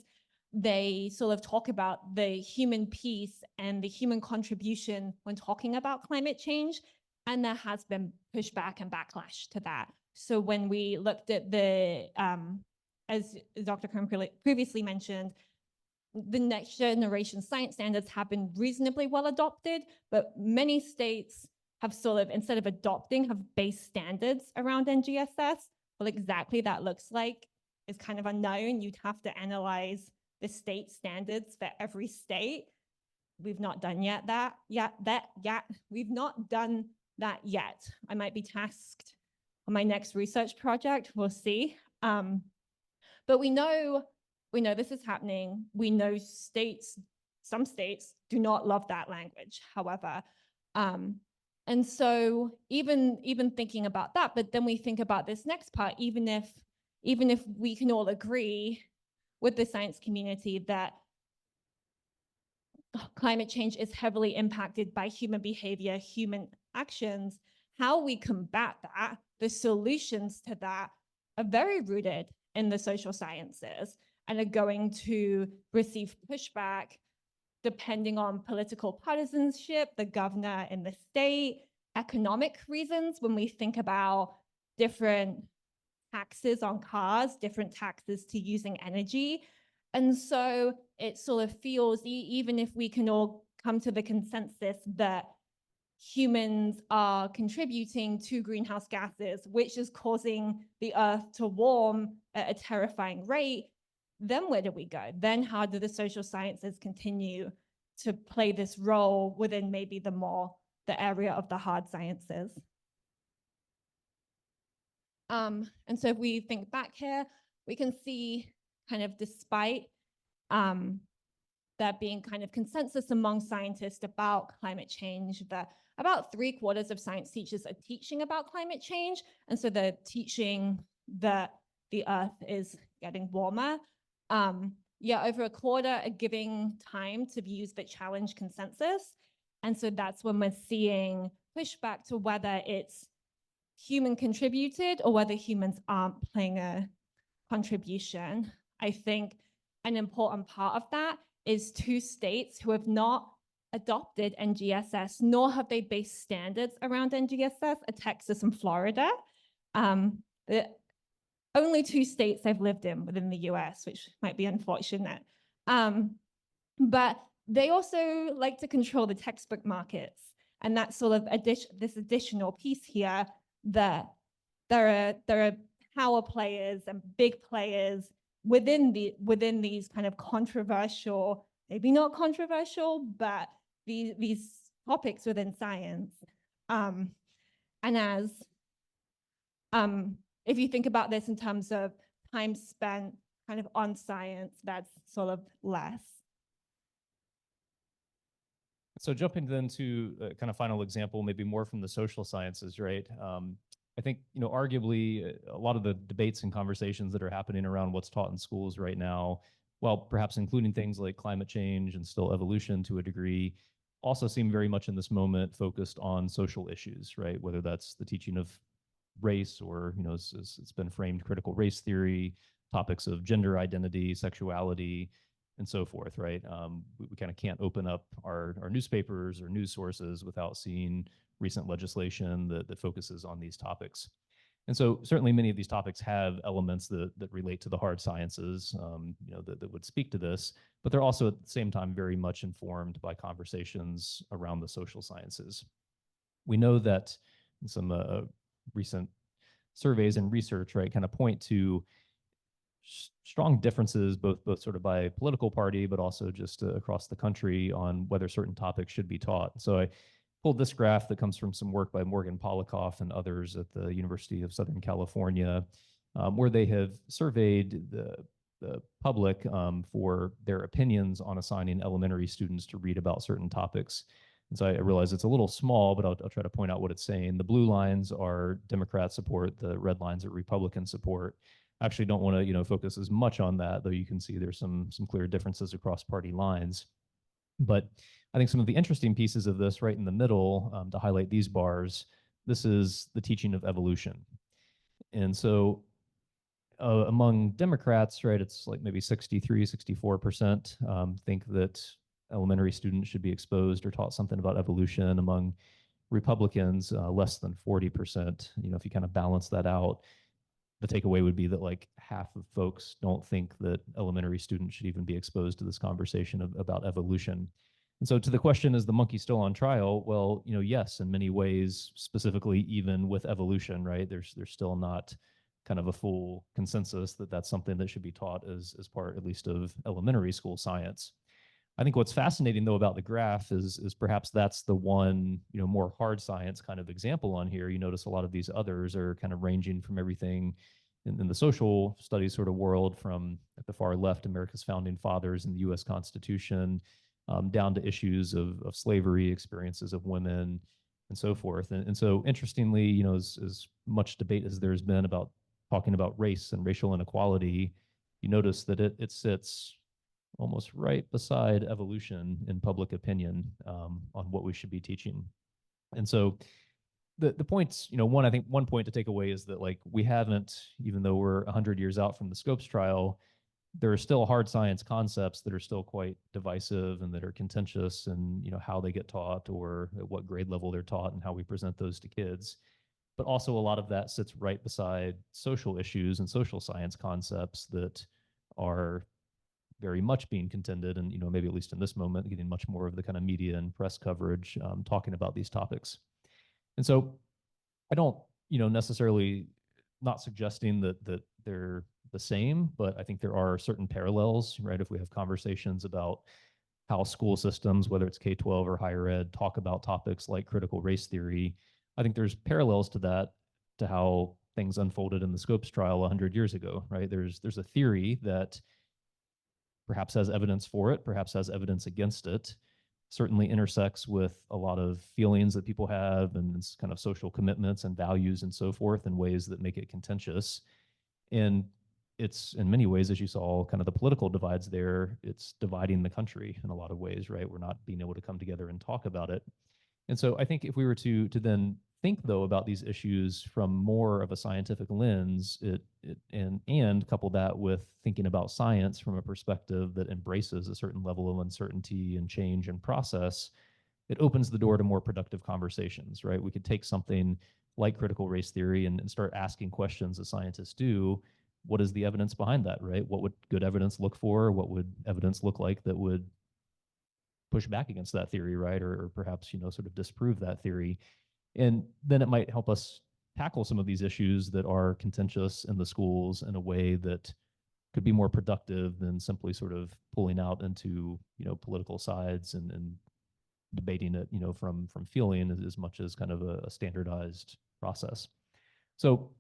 they sort of talk about the human piece and the human contribution when talking about climate change. And there has been pushback and backlash to that. So when we looked at the, as Dr. Curran previously mentioned, the next generation science standards have been reasonably well adopted, but many states have sort of, instead of adopting, have base standards around NGSS. Well, exactly that looks like is kind of unknown. You'd have to analyze the state standards for every state. We've not done We've not done that yet. I might be tasked on my next research project, we'll see. But we know this is happening. We know some states do not love that language, however. And so even thinking about that, but then we think about this next part, even if we can all agree with the science community that climate change is heavily impacted by human behavior, human actions, how we combat that, the solutions to that are very rooted in the social sciences and are going to receive pushback depending on political partisanship, the governor in the state, economic reasons when we think about different taxes on cars, different taxes to using energy. And so it sort of feels, even if we can all come to the consensus that humans are contributing to greenhouse gases, which is causing the earth to warm at a terrifying rate, then where do we go? Then how do the social sciences continue to play this role within maybe the area of the hard sciences? And so if we think back here, we can see kind of despite there being kind of consensus among scientists about climate change, that about 3/4 of science teachers are teaching about climate change. And so they're teaching that the earth is getting warmer. Over a quarter are giving time to views that challenge consensus. And so that's when we're seeing pushback to whether it's human contributed or whether humans aren't playing a contribution. I think an important part of that is 2 states who have not adopted NGSS, nor have they based standards around NGSS, are Texas and Florida. The only 2 states I've lived in within the US, which might be unfortunate. But they also like to control the textbook markets. And that's sort of this additional piece here, that there are power players and big players within these kind of controversial, maybe not controversial, but these topics within science. And as if you think about this in terms of time spent kind of on science, that's sort of less. So jumping then to a kind of final example, maybe more from the social sciences, right? I think, arguably a lot of the debates and conversations that are happening around what's taught in schools right now, while perhaps including things like climate change and still evolution to a degree, also seem very much in this moment focused on social issues, right? Whether that's the teaching of race or, it's been framed critical race theory, topics of gender identity, sexuality, and so forth, right? We kind of can't open up our newspapers or news sources without seeing recent legislation that focuses on these topics. And so certainly many of these topics have elements that relate to the hard sciences, that would speak to this, but they're also at the same time very much informed by conversations around the social sciences. We know that some recent surveys and research, right, kind of point to strong differences, both sort of by political party, but also just across the country on whether certain topics should be taught. So I pulled this graph that comes from some work by Morgan Polikoff and others at the University of Southern California, where they have surveyed the public for their opinions on assigning elementary students to read about certain topics. And so I realize it's a little small, but I'll try to point out what it's saying. The blue lines are Democrat support, the red lines are Republican support. I actually don't want to, focus as much on that, though you can see there's some clear differences across party lines. But I think some of the interesting pieces of this right in the middle, to highlight these bars, this is the teaching of evolution. And so among Democrats, right, it's like maybe 63, 64% think that elementary students should be exposed or taught something about evolution. Among Republicans, less than 40%. If you kind of balance that out, the takeaway would be that like half of folks don't think that elementary students should even be exposed to this conversation about evolution. And so to the question, is the monkey still on trial? Well, yes, in many ways, specifically even with evolution, right? There's still not kind of a full consensus that that's something that should be taught as part, at least, of elementary school science. I think what's fascinating though about the graph is perhaps that's the one, more hard science kind of example on here. You notice a lot of these others are kind of ranging from everything in the social studies sort of world, from at the far left, America's founding fathers and the US Constitution, down to issues of slavery, experiences of women, and so forth. And so interestingly, as much debate as there's been about talking about race and racial inequality, you notice that it sits almost right beside evolution in public opinion, on what we should be teaching. And so the points, I think one point to take away is that like we haven't, even though we're 100 years out from the Scopes trial, there are still hard science concepts that are still quite divisive and that are contentious, and how they get taught or at what grade level they're taught and how we present those to kids. But also a lot of that sits right beside social issues and social science concepts that are very much being contended, and maybe at least in this moment getting much more of the kind of media and press coverage, talking about these topics. And so I don't necessarily, not suggesting that they're the same, but I think there are certain parallels, right? If we have conversations about how school systems, whether it's K-12 or higher ed, talk about topics like critical race theory, I think there's parallels to that, to how things unfolded in the Scopes trial 100 years ago, right? There's a theory that perhaps has evidence for it, perhaps has evidence against it, certainly intersects with a lot of feelings that people have and kind of social commitments and values and so forth in ways that make it contentious. And it's in many ways, as you saw, kind of the political divides there, it's dividing the country in a lot of ways, right? We're not being able to come together and talk about it. And so I think if we were to then think though about these issues from more of a scientific lens, and couple that with thinking about science from a perspective that embraces a certain level of uncertainty and change and process, it opens the door to more productive conversations, right? We could take something like critical race theory and start asking questions as scientists do. What is the evidence behind that, right? What would good evidence look for? What would evidence look like that would push back against that theory, right? Or perhaps, sort of disprove that theory. And then it might help us tackle some of these issues that are contentious in the schools in a way that could be more productive than simply sort of pulling out into, political sides and debating it, from feeling as much as kind of a standardized process. So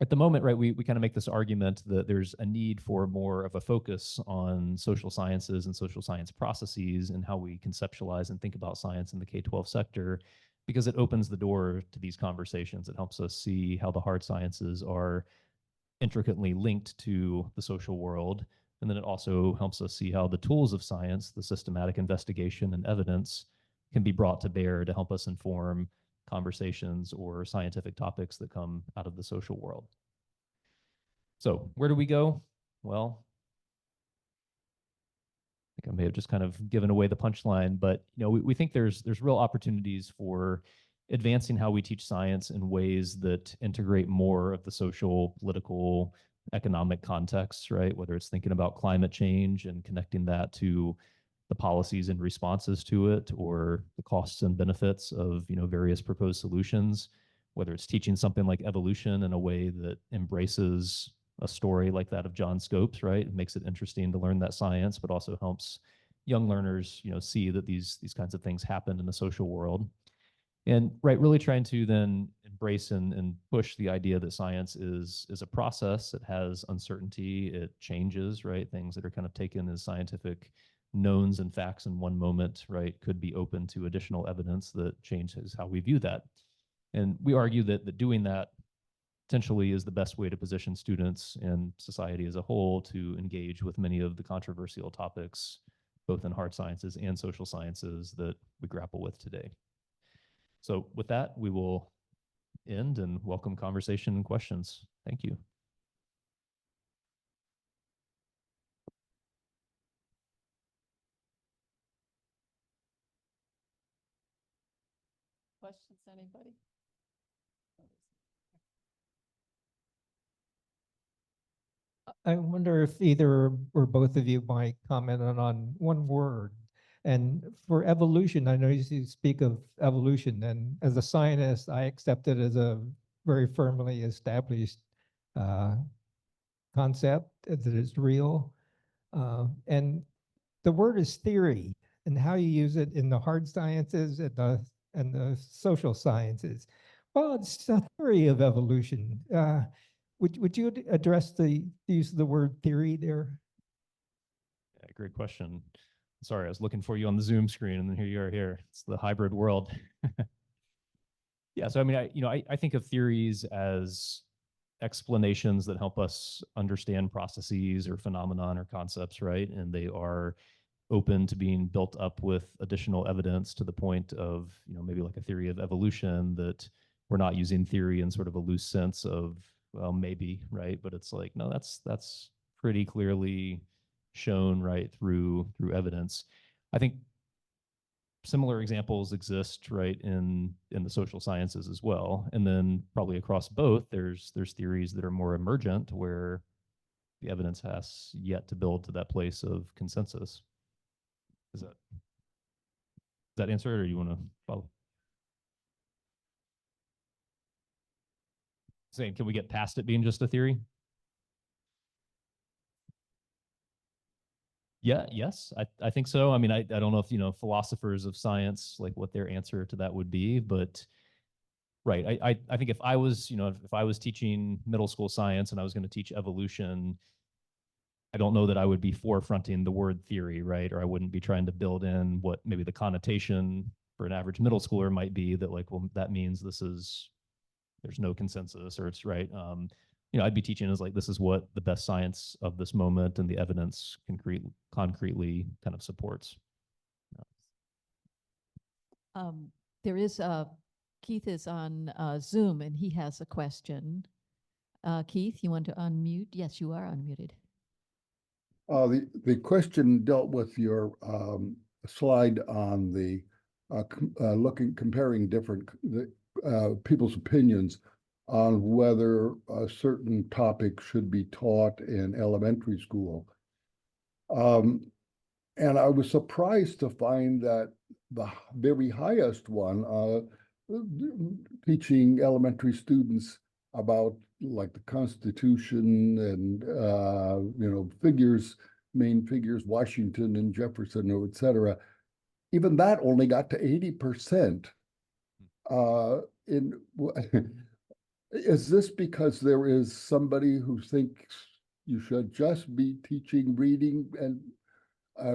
at the moment, right, we kind of make this argument that there's a need for more of a focus on social sciences and social science processes and how we conceptualize and think about science in the K-12 sector, because it opens the door to these conversations. It helps us see how the hard sciences are intricately linked to the social world. And then it also helps us see how the tools of science, the systematic investigation and evidence, can be brought to bear to help us inform conversations or scientific topics that come out of the social world. So where do we go? Well, I think I may have just kind of given away the punchline, but we think there's real opportunities for advancing how we teach science in ways that integrate more of the social, political, economic contexts, right? Whether it's thinking about climate change and connecting that to the policies and responses to it, or the costs and benefits of various proposed solutions, whether it's teaching something like evolution in a way that embraces a story like that of John Scopes, right? It makes it interesting to learn that science, but also helps young learners, see that these kinds of things happen in the social world. And right, really trying to then embrace and push the idea that science is a process. It has uncertainty, it changes, right? Things that are kind of taken as scientific knowns and facts in one moment, right, could be open to additional evidence that changes how we view that. And we argue that doing that potentially is the best way to position students and society as a whole to engage with many of the controversial topics, both in hard sciences and social sciences, that we grapple with today. So with that, we will end and welcome conversation and questions. Thank you. Questions, anybody? I wonder if either or both of you might comment on one word. And for evolution, I know you speak of evolution, and as a scientist, I accept it as a very firmly established concept that is real. And the word is theory, and how you use it in the hard sciences and the social sciences. Well, it's a theory of evolution. Would you address the use of the word theory there? Yeah, great question. Sorry, I was looking for you on the Zoom screen, and then here you are here. It's the hybrid world. Yeah, so I mean, I think of theories as explanations that help us understand processes or phenomenon or concepts, right? And they are open to being built up with additional evidence to the point of, maybe like a theory of evolution, that we're not using theory in sort of a loose sense of, well, maybe, right? But it's like, no, that's pretty clearly shown right through evidence. I think similar examples exist right in the social sciences as well. And then probably across both, there's theories that are more emergent where the evidence has yet to build to that place of consensus. Does that answer it, or you want to follow? Saying, can we get past it being just a theory? Yeah, yes, I think so. I mean, I don't know if, philosophers of science, like what their answer to that would be, but right. I think if I was, if I was teaching middle school science and I was going to teach evolution, I don't know that I would be forefronting the word theory, right? Or I wouldn't be trying to build in what maybe the connotation for an average middle schooler might be, that like, well, that means there's no consensus, or it's right. I'd be teaching as like, this is what the best science of this moment and the evidence concretely kind of supports. There is Keith is on Zoom, and he has a question. Keith, you want to unmute? Yes, you are unmuted. The question dealt with your slide on the comparing different people's opinions on whether a certain topic should be taught in elementary school. And I was surprised to find that the very highest one, teaching elementary students about like the Constitution and main figures, Washington and Jefferson, et cetera, even that only got to 80%. Is this because there is somebody who thinks you should just be teaching reading and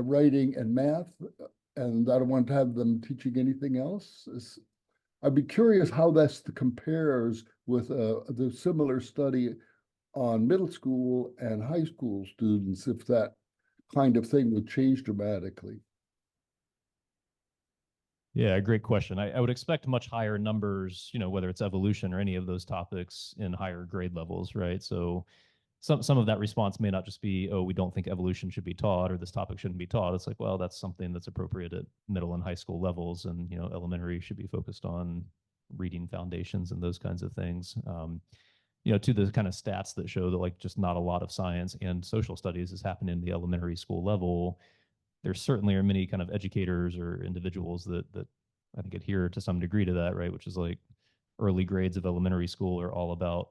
writing and math, and I don't want to have them teaching anything else? I'd be curious how that compares with the similar study on middle school and high school students, if that kind of thing would change dramatically. Yeah, great question. I would expect much higher numbers, whether it's evolution or any of those topics in higher grade levels, right? So some of that response may not just be, oh, we don't think evolution should be taught or this topic shouldn't be taught. It's like, well, that's something that's appropriate at middle and high school levels, and elementary should be focused on reading foundations and those kinds of things. To the kind of stats that show that like just not a lot of science and social studies is happening in the elementary school level. There certainly are many kind of educators or individuals that I think adhere to some degree to that, right? Which is like early grades of elementary school are all about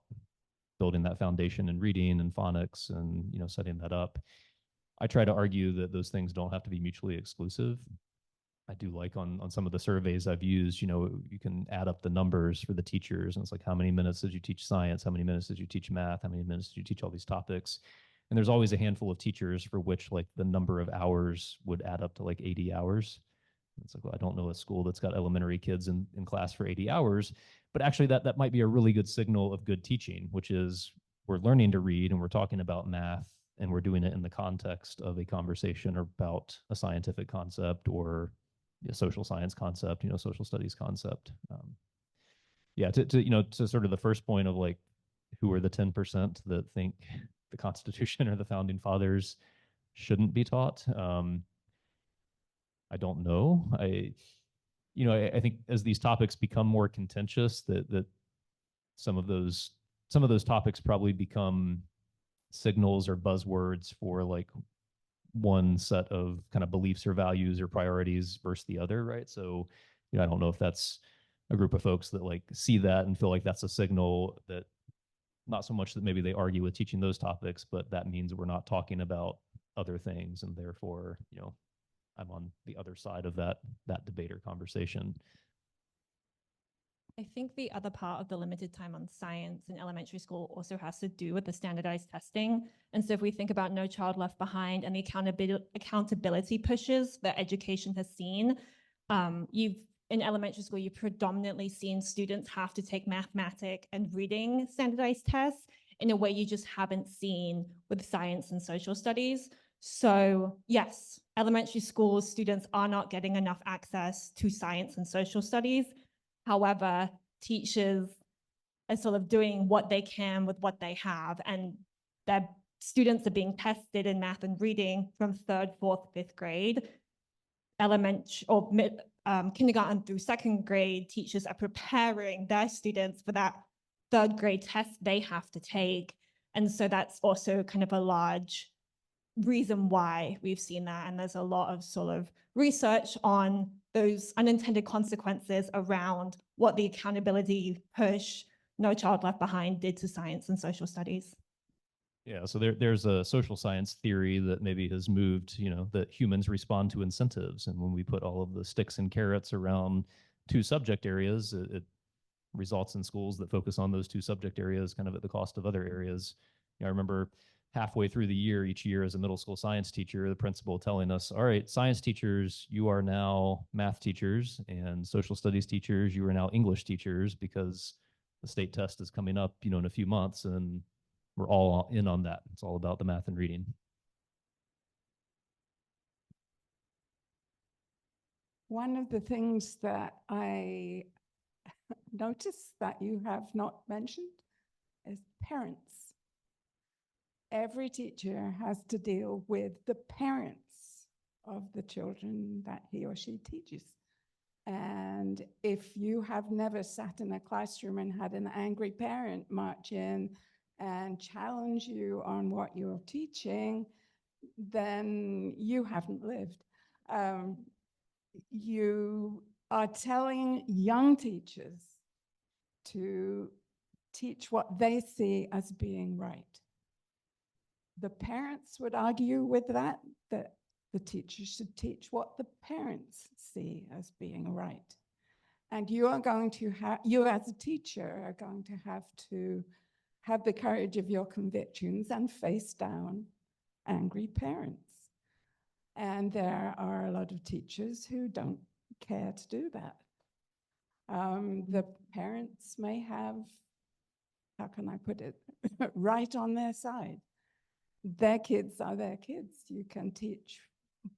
building that foundation in reading and phonics and setting that up. I try to argue that those things don't have to be mutually exclusive. I do like on some of the surveys I've used, you can add up the numbers for the teachers, and it's like, how many minutes did you teach science? How many minutes did you teach math? How many minutes did you teach all these topics? And there's always a handful of teachers for which like the number of hours would add up to like 80 hours. It's like, well, I don't know a school that's got elementary kids in class for 80 hours, but actually that might be a really good signal of good teaching, which is we're learning to read and we're talking about math and we're doing it in the context of a conversation about a scientific concept or a social science concept, social studies concept. Yeah, to sort of the first point of like, who are the 10% that think the Constitution or the founding fathers shouldn't be taught? I don't know. I think as these topics become more contentious, that some of those topics probably become signals or buzzwords for like one set of kind of beliefs or values or priorities versus the other, right? So, I don't know if that's a group of folks that like see that and feel like that's a signal that not so much that maybe they argue with teaching those topics, but that means we're not talking about other things, and therefore, I'm on the other side of that debate or conversation. I think the other part of the limited time on science in elementary school also has to do with the standardized testing. And so if we think about No Child Left Behind and the accountability pushes that education has seen, in elementary school, you've predominantly seen students have to take mathematics and reading standardized tests in a way you just haven't seen with science and social studies. So yes, elementary school students are not getting enough access to science and social studies. However, teachers are sort of doing what they can with what they have, and their students are being tested in math and reading from 3rd, 4th, 5th grade. Elementary or kindergarten through 2nd grade, teachers are preparing their students for that 3rd grade test they have to take. And so that's also kind of a large reason why we've seen that. And there's a lot of sort of research on those unintended consequences around what the accountability push No Child Left Behind did to science and social studies. Yeah, so there's a social science theory that maybe has moved, that humans respond to incentives. And when we put all of the sticks and carrots around two subject areas, it results in schools that focus on those two subject areas kind of at the cost of other areas. I remember halfway through the year, each year as a middle school science teacher, the principal telling us, all right, science teachers, you are now math teachers, and social studies teachers, you are now English teachers, because the state test is coming up, in a few months, and we're all in on that. It's all about the math and reading. One of the things that I noticed that you have not mentioned is parents. Every teacher has to deal with the parents of the children that he or she teaches. And if you have never sat in a classroom and had an angry parent march in and challenge you on what you're teaching, then you haven't lived. You are telling young teachers to teach what they see as being right. The parents would argue with that the teachers should teach what the parents see as being right. And you are going to have, you as a teacher are going to have the courage of your convictions and face down angry parents. And there are a lot of teachers who don't care to do that. The parents may have, how can I put it, right on their side. Their kids are their kids. You can teach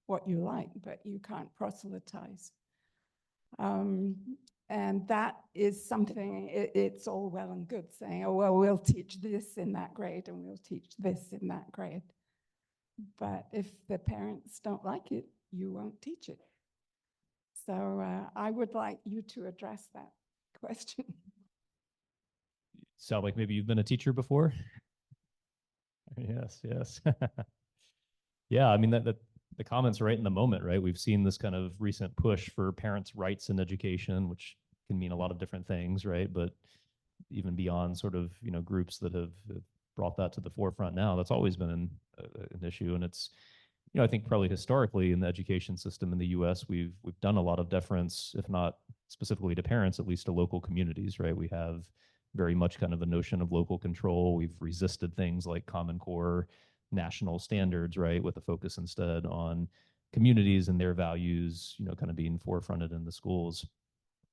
what you like, but you can't proselytize. And that is something, it's all well and good saying, oh, well, we'll teach this in that grade and we'll teach this in that grade. But if the parents don't like it, you won't teach it. So I would like you to address that question. Sound like maybe you've been a teacher before? Yes, yes. Yeah, I mean that the comments right in the moment, right? We've seen this kind of recent push for parents' rights in education, which can mean a lot of different things, right? But even beyond sort of, groups that have brought that to the forefront now, that's always been an issue. And it's, I think probably historically in the education system in the US, we've done a lot of deference, if not specifically to parents, at least to local communities, right? We have very much kind of a notion of local control. We've resisted things like Common Core national standards, right, with a focus instead on communities and their values, kind of being forefronted in the schools.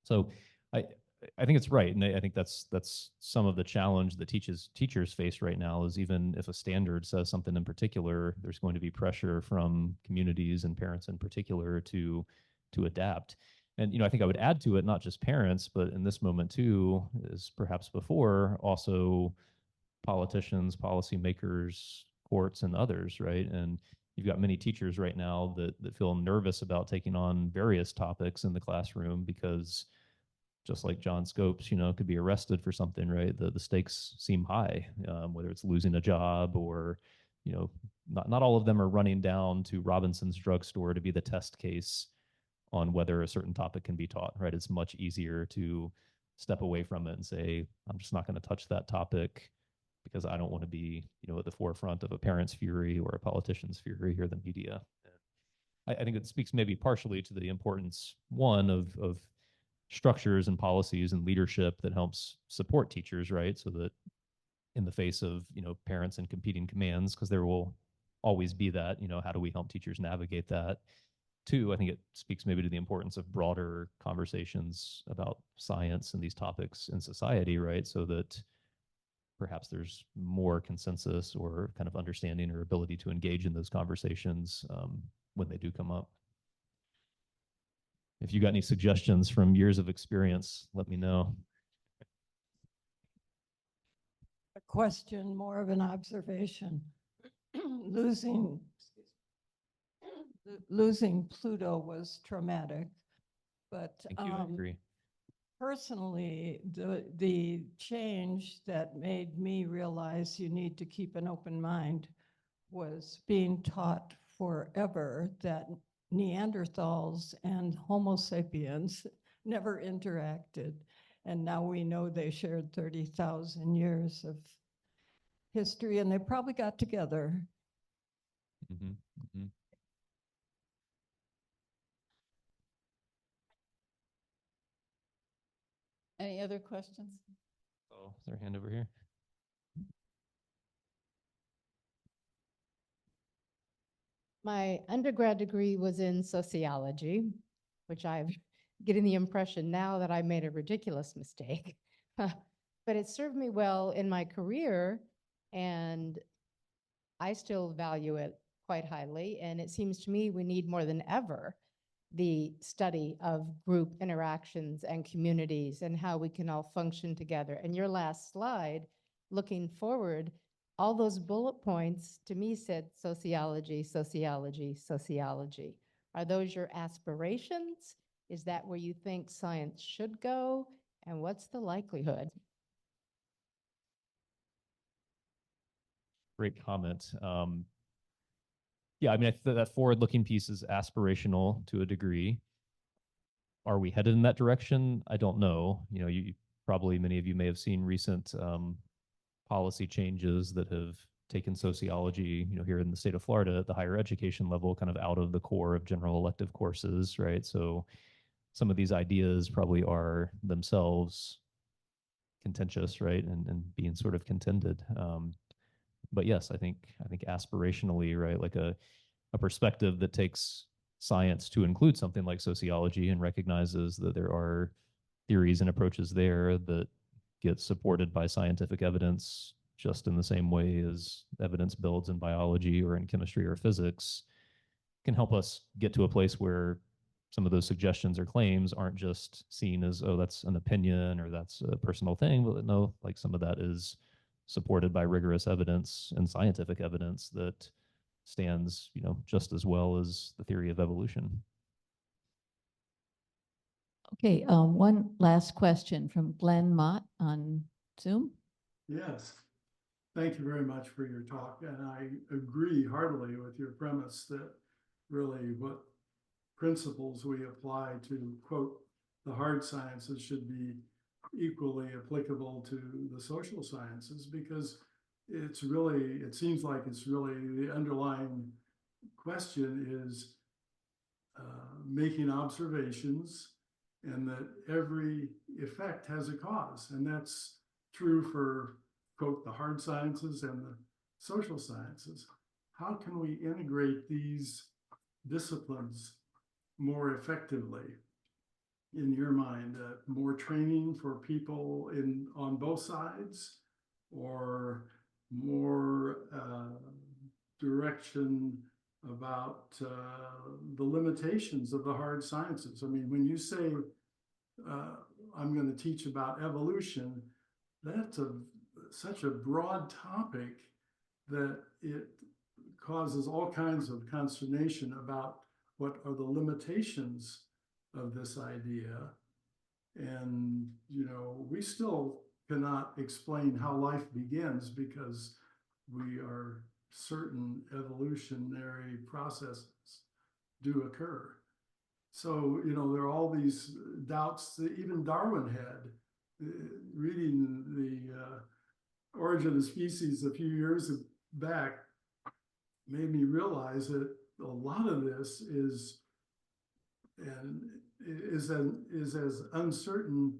So I think it's right, and I think that's some of the challenge that teachers face right now is even if a standard says something in particular, there's going to be pressure from communities and parents in particular to adapt. And I think I would add to it not just parents, but in this moment too, as perhaps before, also politicians, policymakers, courts, and others, right? And you've got many teachers right now that feel nervous about taking on various topics in the classroom because just like John Scopes, could be arrested for something, right? The stakes seem high, whether it's losing a job or, not all of them are running down to Robinson's drugstore to be the test case on whether a certain topic can be taught, right? It's much easier to step away from it and say, I'm just not going to touch that topic because I don't want to be, at the forefront of a parent's fury or a politician's fury or the media. I think it speaks maybe partially to the importance, one, of structures and policies and leadership that helps support teachers, right? So that in the face of, parents and competing commands, because there will always be that, how do we help teachers navigate that? Two, I think it speaks maybe to the importance of broader conversations about science and these topics in society, right? So that perhaps there's more consensus or kind of understanding or ability to engage in those conversations when they do come up. If you got any suggestions from years of experience, let me know. A question, more of an observation. Losing Pluto was traumatic, but Thank you, I agree. personally, the change that made me realize you need to keep an open mind was being taught forever that Neanderthals and Homo sapiens never interacted. And now we know they shared 30,000 years of history and they probably got together. Mm-hmm. Mm-hmm. Any other questions? Oh, is there a hand over here? My undergrad degree was in sociology, which I'm getting the impression now that I made a ridiculous mistake. But it served me well in my career, and I still value it quite highly. And it seems to me we need more than ever the study of group interactions and communities and how we can all function together. And your last slide, looking forward, all those bullet points to me said sociology, sociology, sociology. Are those your aspirations? Is that where you think science should go? And what's the likelihood? Great comment. Yeah, I mean, I think that forward-looking piece is aspirational to a degree. Are we headed in that direction? I don't know. You probably, many of you may have seen recent policy changes that have taken sociology, here in the state of Florida at the higher education level, kind of out of the core of general elective courses, right? So some of these ideas probably are themselves contentious, right? And being sort of contended. But yes, I think aspirationally, right, like a perspective that takes science to include something like sociology and recognizes that there are theories and approaches there that get supported by scientific evidence just in the same way as evidence builds in biology or in chemistry or physics, can help us get to a place where some of those suggestions or claims aren't just seen as, oh, that's an opinion or that's a personal thing, but no, like some of that is supported by rigorous evidence and scientific evidence that stands, just as well as the theory of evolution. Okay, one last question from Glenn Mott on Zoom. Yes, thank you very much for your talk, and I agree heartily with your premise that really what principles we apply to, quote, the hard sciences should be equally applicable to the social sciences, because it seems like it's really the underlying question is making observations, and that every effect has a cause. And that's true for, quote, the hard sciences and the social sciences. How can we integrate these disciplines more effectively, in your mind? More training for people on both sides, or more direction about the limitations of the hard sciences? I mean, when you say I'm going to teach about evolution, that's such a broad topic that it causes all kinds of consternation about what are the limitations of this idea. And, we still cannot explain how life begins, because we are certain evolutionary processes do occur. So, there are all these doubts that even Darwin had. Reading the Origin of Species a few years back made me realize that a lot of this is as uncertain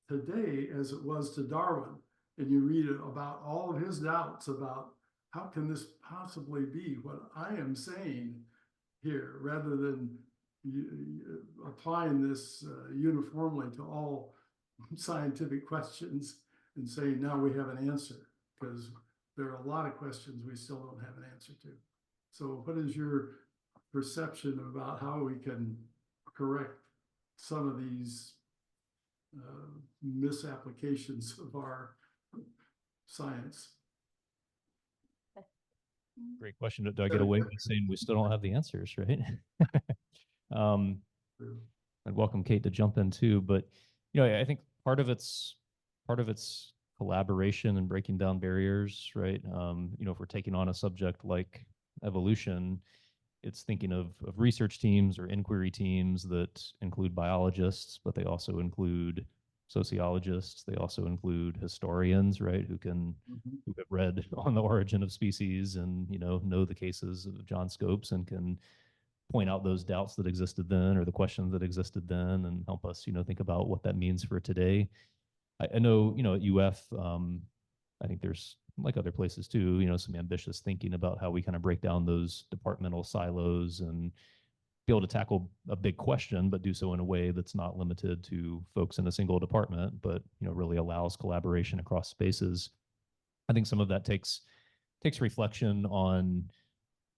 today as it was to Darwin. And you read about all of his doubts about how can this possibly be what I am saying here, rather than applying this uniformly to all scientific questions and saying, now we have an answer, because there are a lot of questions we still don't have an answer to. So what is your perception about how we can correct some of these misapplications of our science? Great question. Do I get away with saying we still don't have the answers, right? I'd welcome Kate to jump in too, but I think part of it's collaboration and breaking down barriers, right? If we're taking on a subject like evolution, it's thinking of research teams or inquiry teams that include biologists, but they also include sociologists. They also include historians, right, who have read on the origin of species and know the cases of John Scopes and can point out those doubts that existed then or the questions that existed then and help us think about what that means for today. I know at UF, I think there's, like other places too, some ambitious thinking about how we kind of break down those departmental silos and be able to tackle a big question, but do so in a way that's not limited to folks in a single department, but really allows collaboration across spaces. I think some of that takes reflection on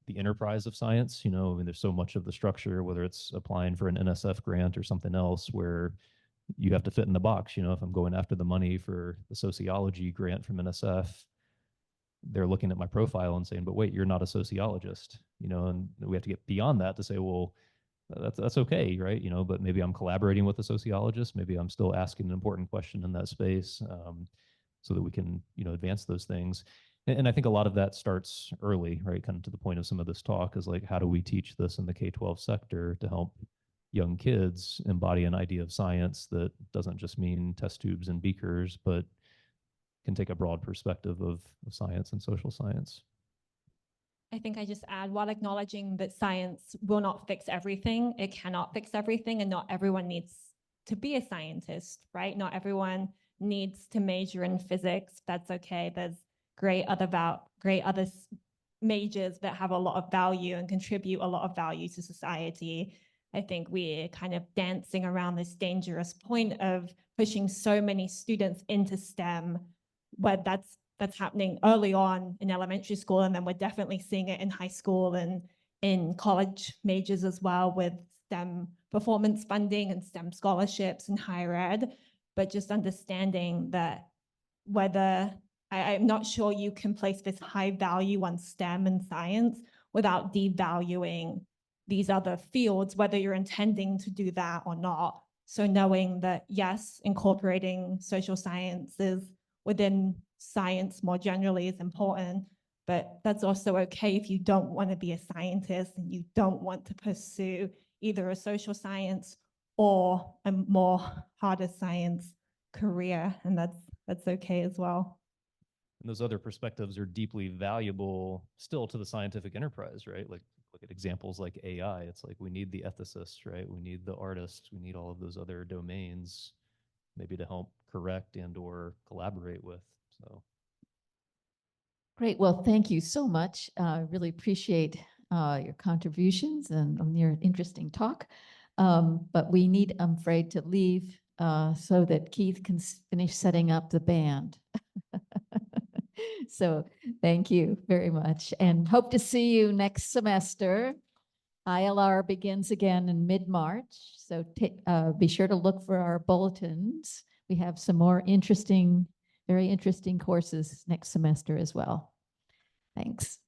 the enterprise of science. I mean, there's so much of the structure, whether it's applying for an NSF grant or something else, where you have to fit in the box. If I'm going after the money for the sociology grant from NSF, they're looking at my profile and saying, but wait, you're not a sociologist, and we have to get beyond that to say, well, that's okay, right? But maybe I'm collaborating with a sociologist. Maybe I'm still asking an important question in that space, so that we can, advance those things. And I think a lot of that starts early, right? Kind of to the point of some of this talk is like, how do we teach this in the K-12 sector to help young kids embody an idea of science that doesn't just mean test tubes and beakers, but can take a broad perspective of science and social science. I think I just add, while acknowledging that science will not fix everything, it cannot fix everything, and not everyone needs to be a scientist, right? Not everyone needs to major in physics. That's okay. There's great other majors that have a lot of value and contribute a lot of value to society. I think we're kind of dancing around this dangerous point of pushing so many students into STEM, where that's happening early on in elementary school, and then we're definitely seeing it in high school and in college majors as well, with STEM performance funding and STEM scholarships in higher ed. But just understanding that I'm not sure you can place this high value on STEM and science without devaluing these other fields, whether you're intending to do that or not. So knowing that, yes, incorporating social sciences within science more generally is important, but that's also okay if you don't want to be a scientist and you don't want to pursue either a social science or a more harder science career, and that's okay as well. And those other perspectives are deeply valuable still to the scientific enterprise, right? Like look at examples like AI. It's like we need the ethicists, right? We need the artists. We need all of those other domains maybe to help correct and or collaborate with. So Great. Well, thank you so much. Really appreciate your contributions and your interesting talk. But we need, I'm afraid, to leave so that Keith can finish setting up the band. So thank you very much and hope to see you next semester. ILR begins again in mid-March. So be sure to look for our bulletins. We have some more very interesting courses next semester as well. Thanks.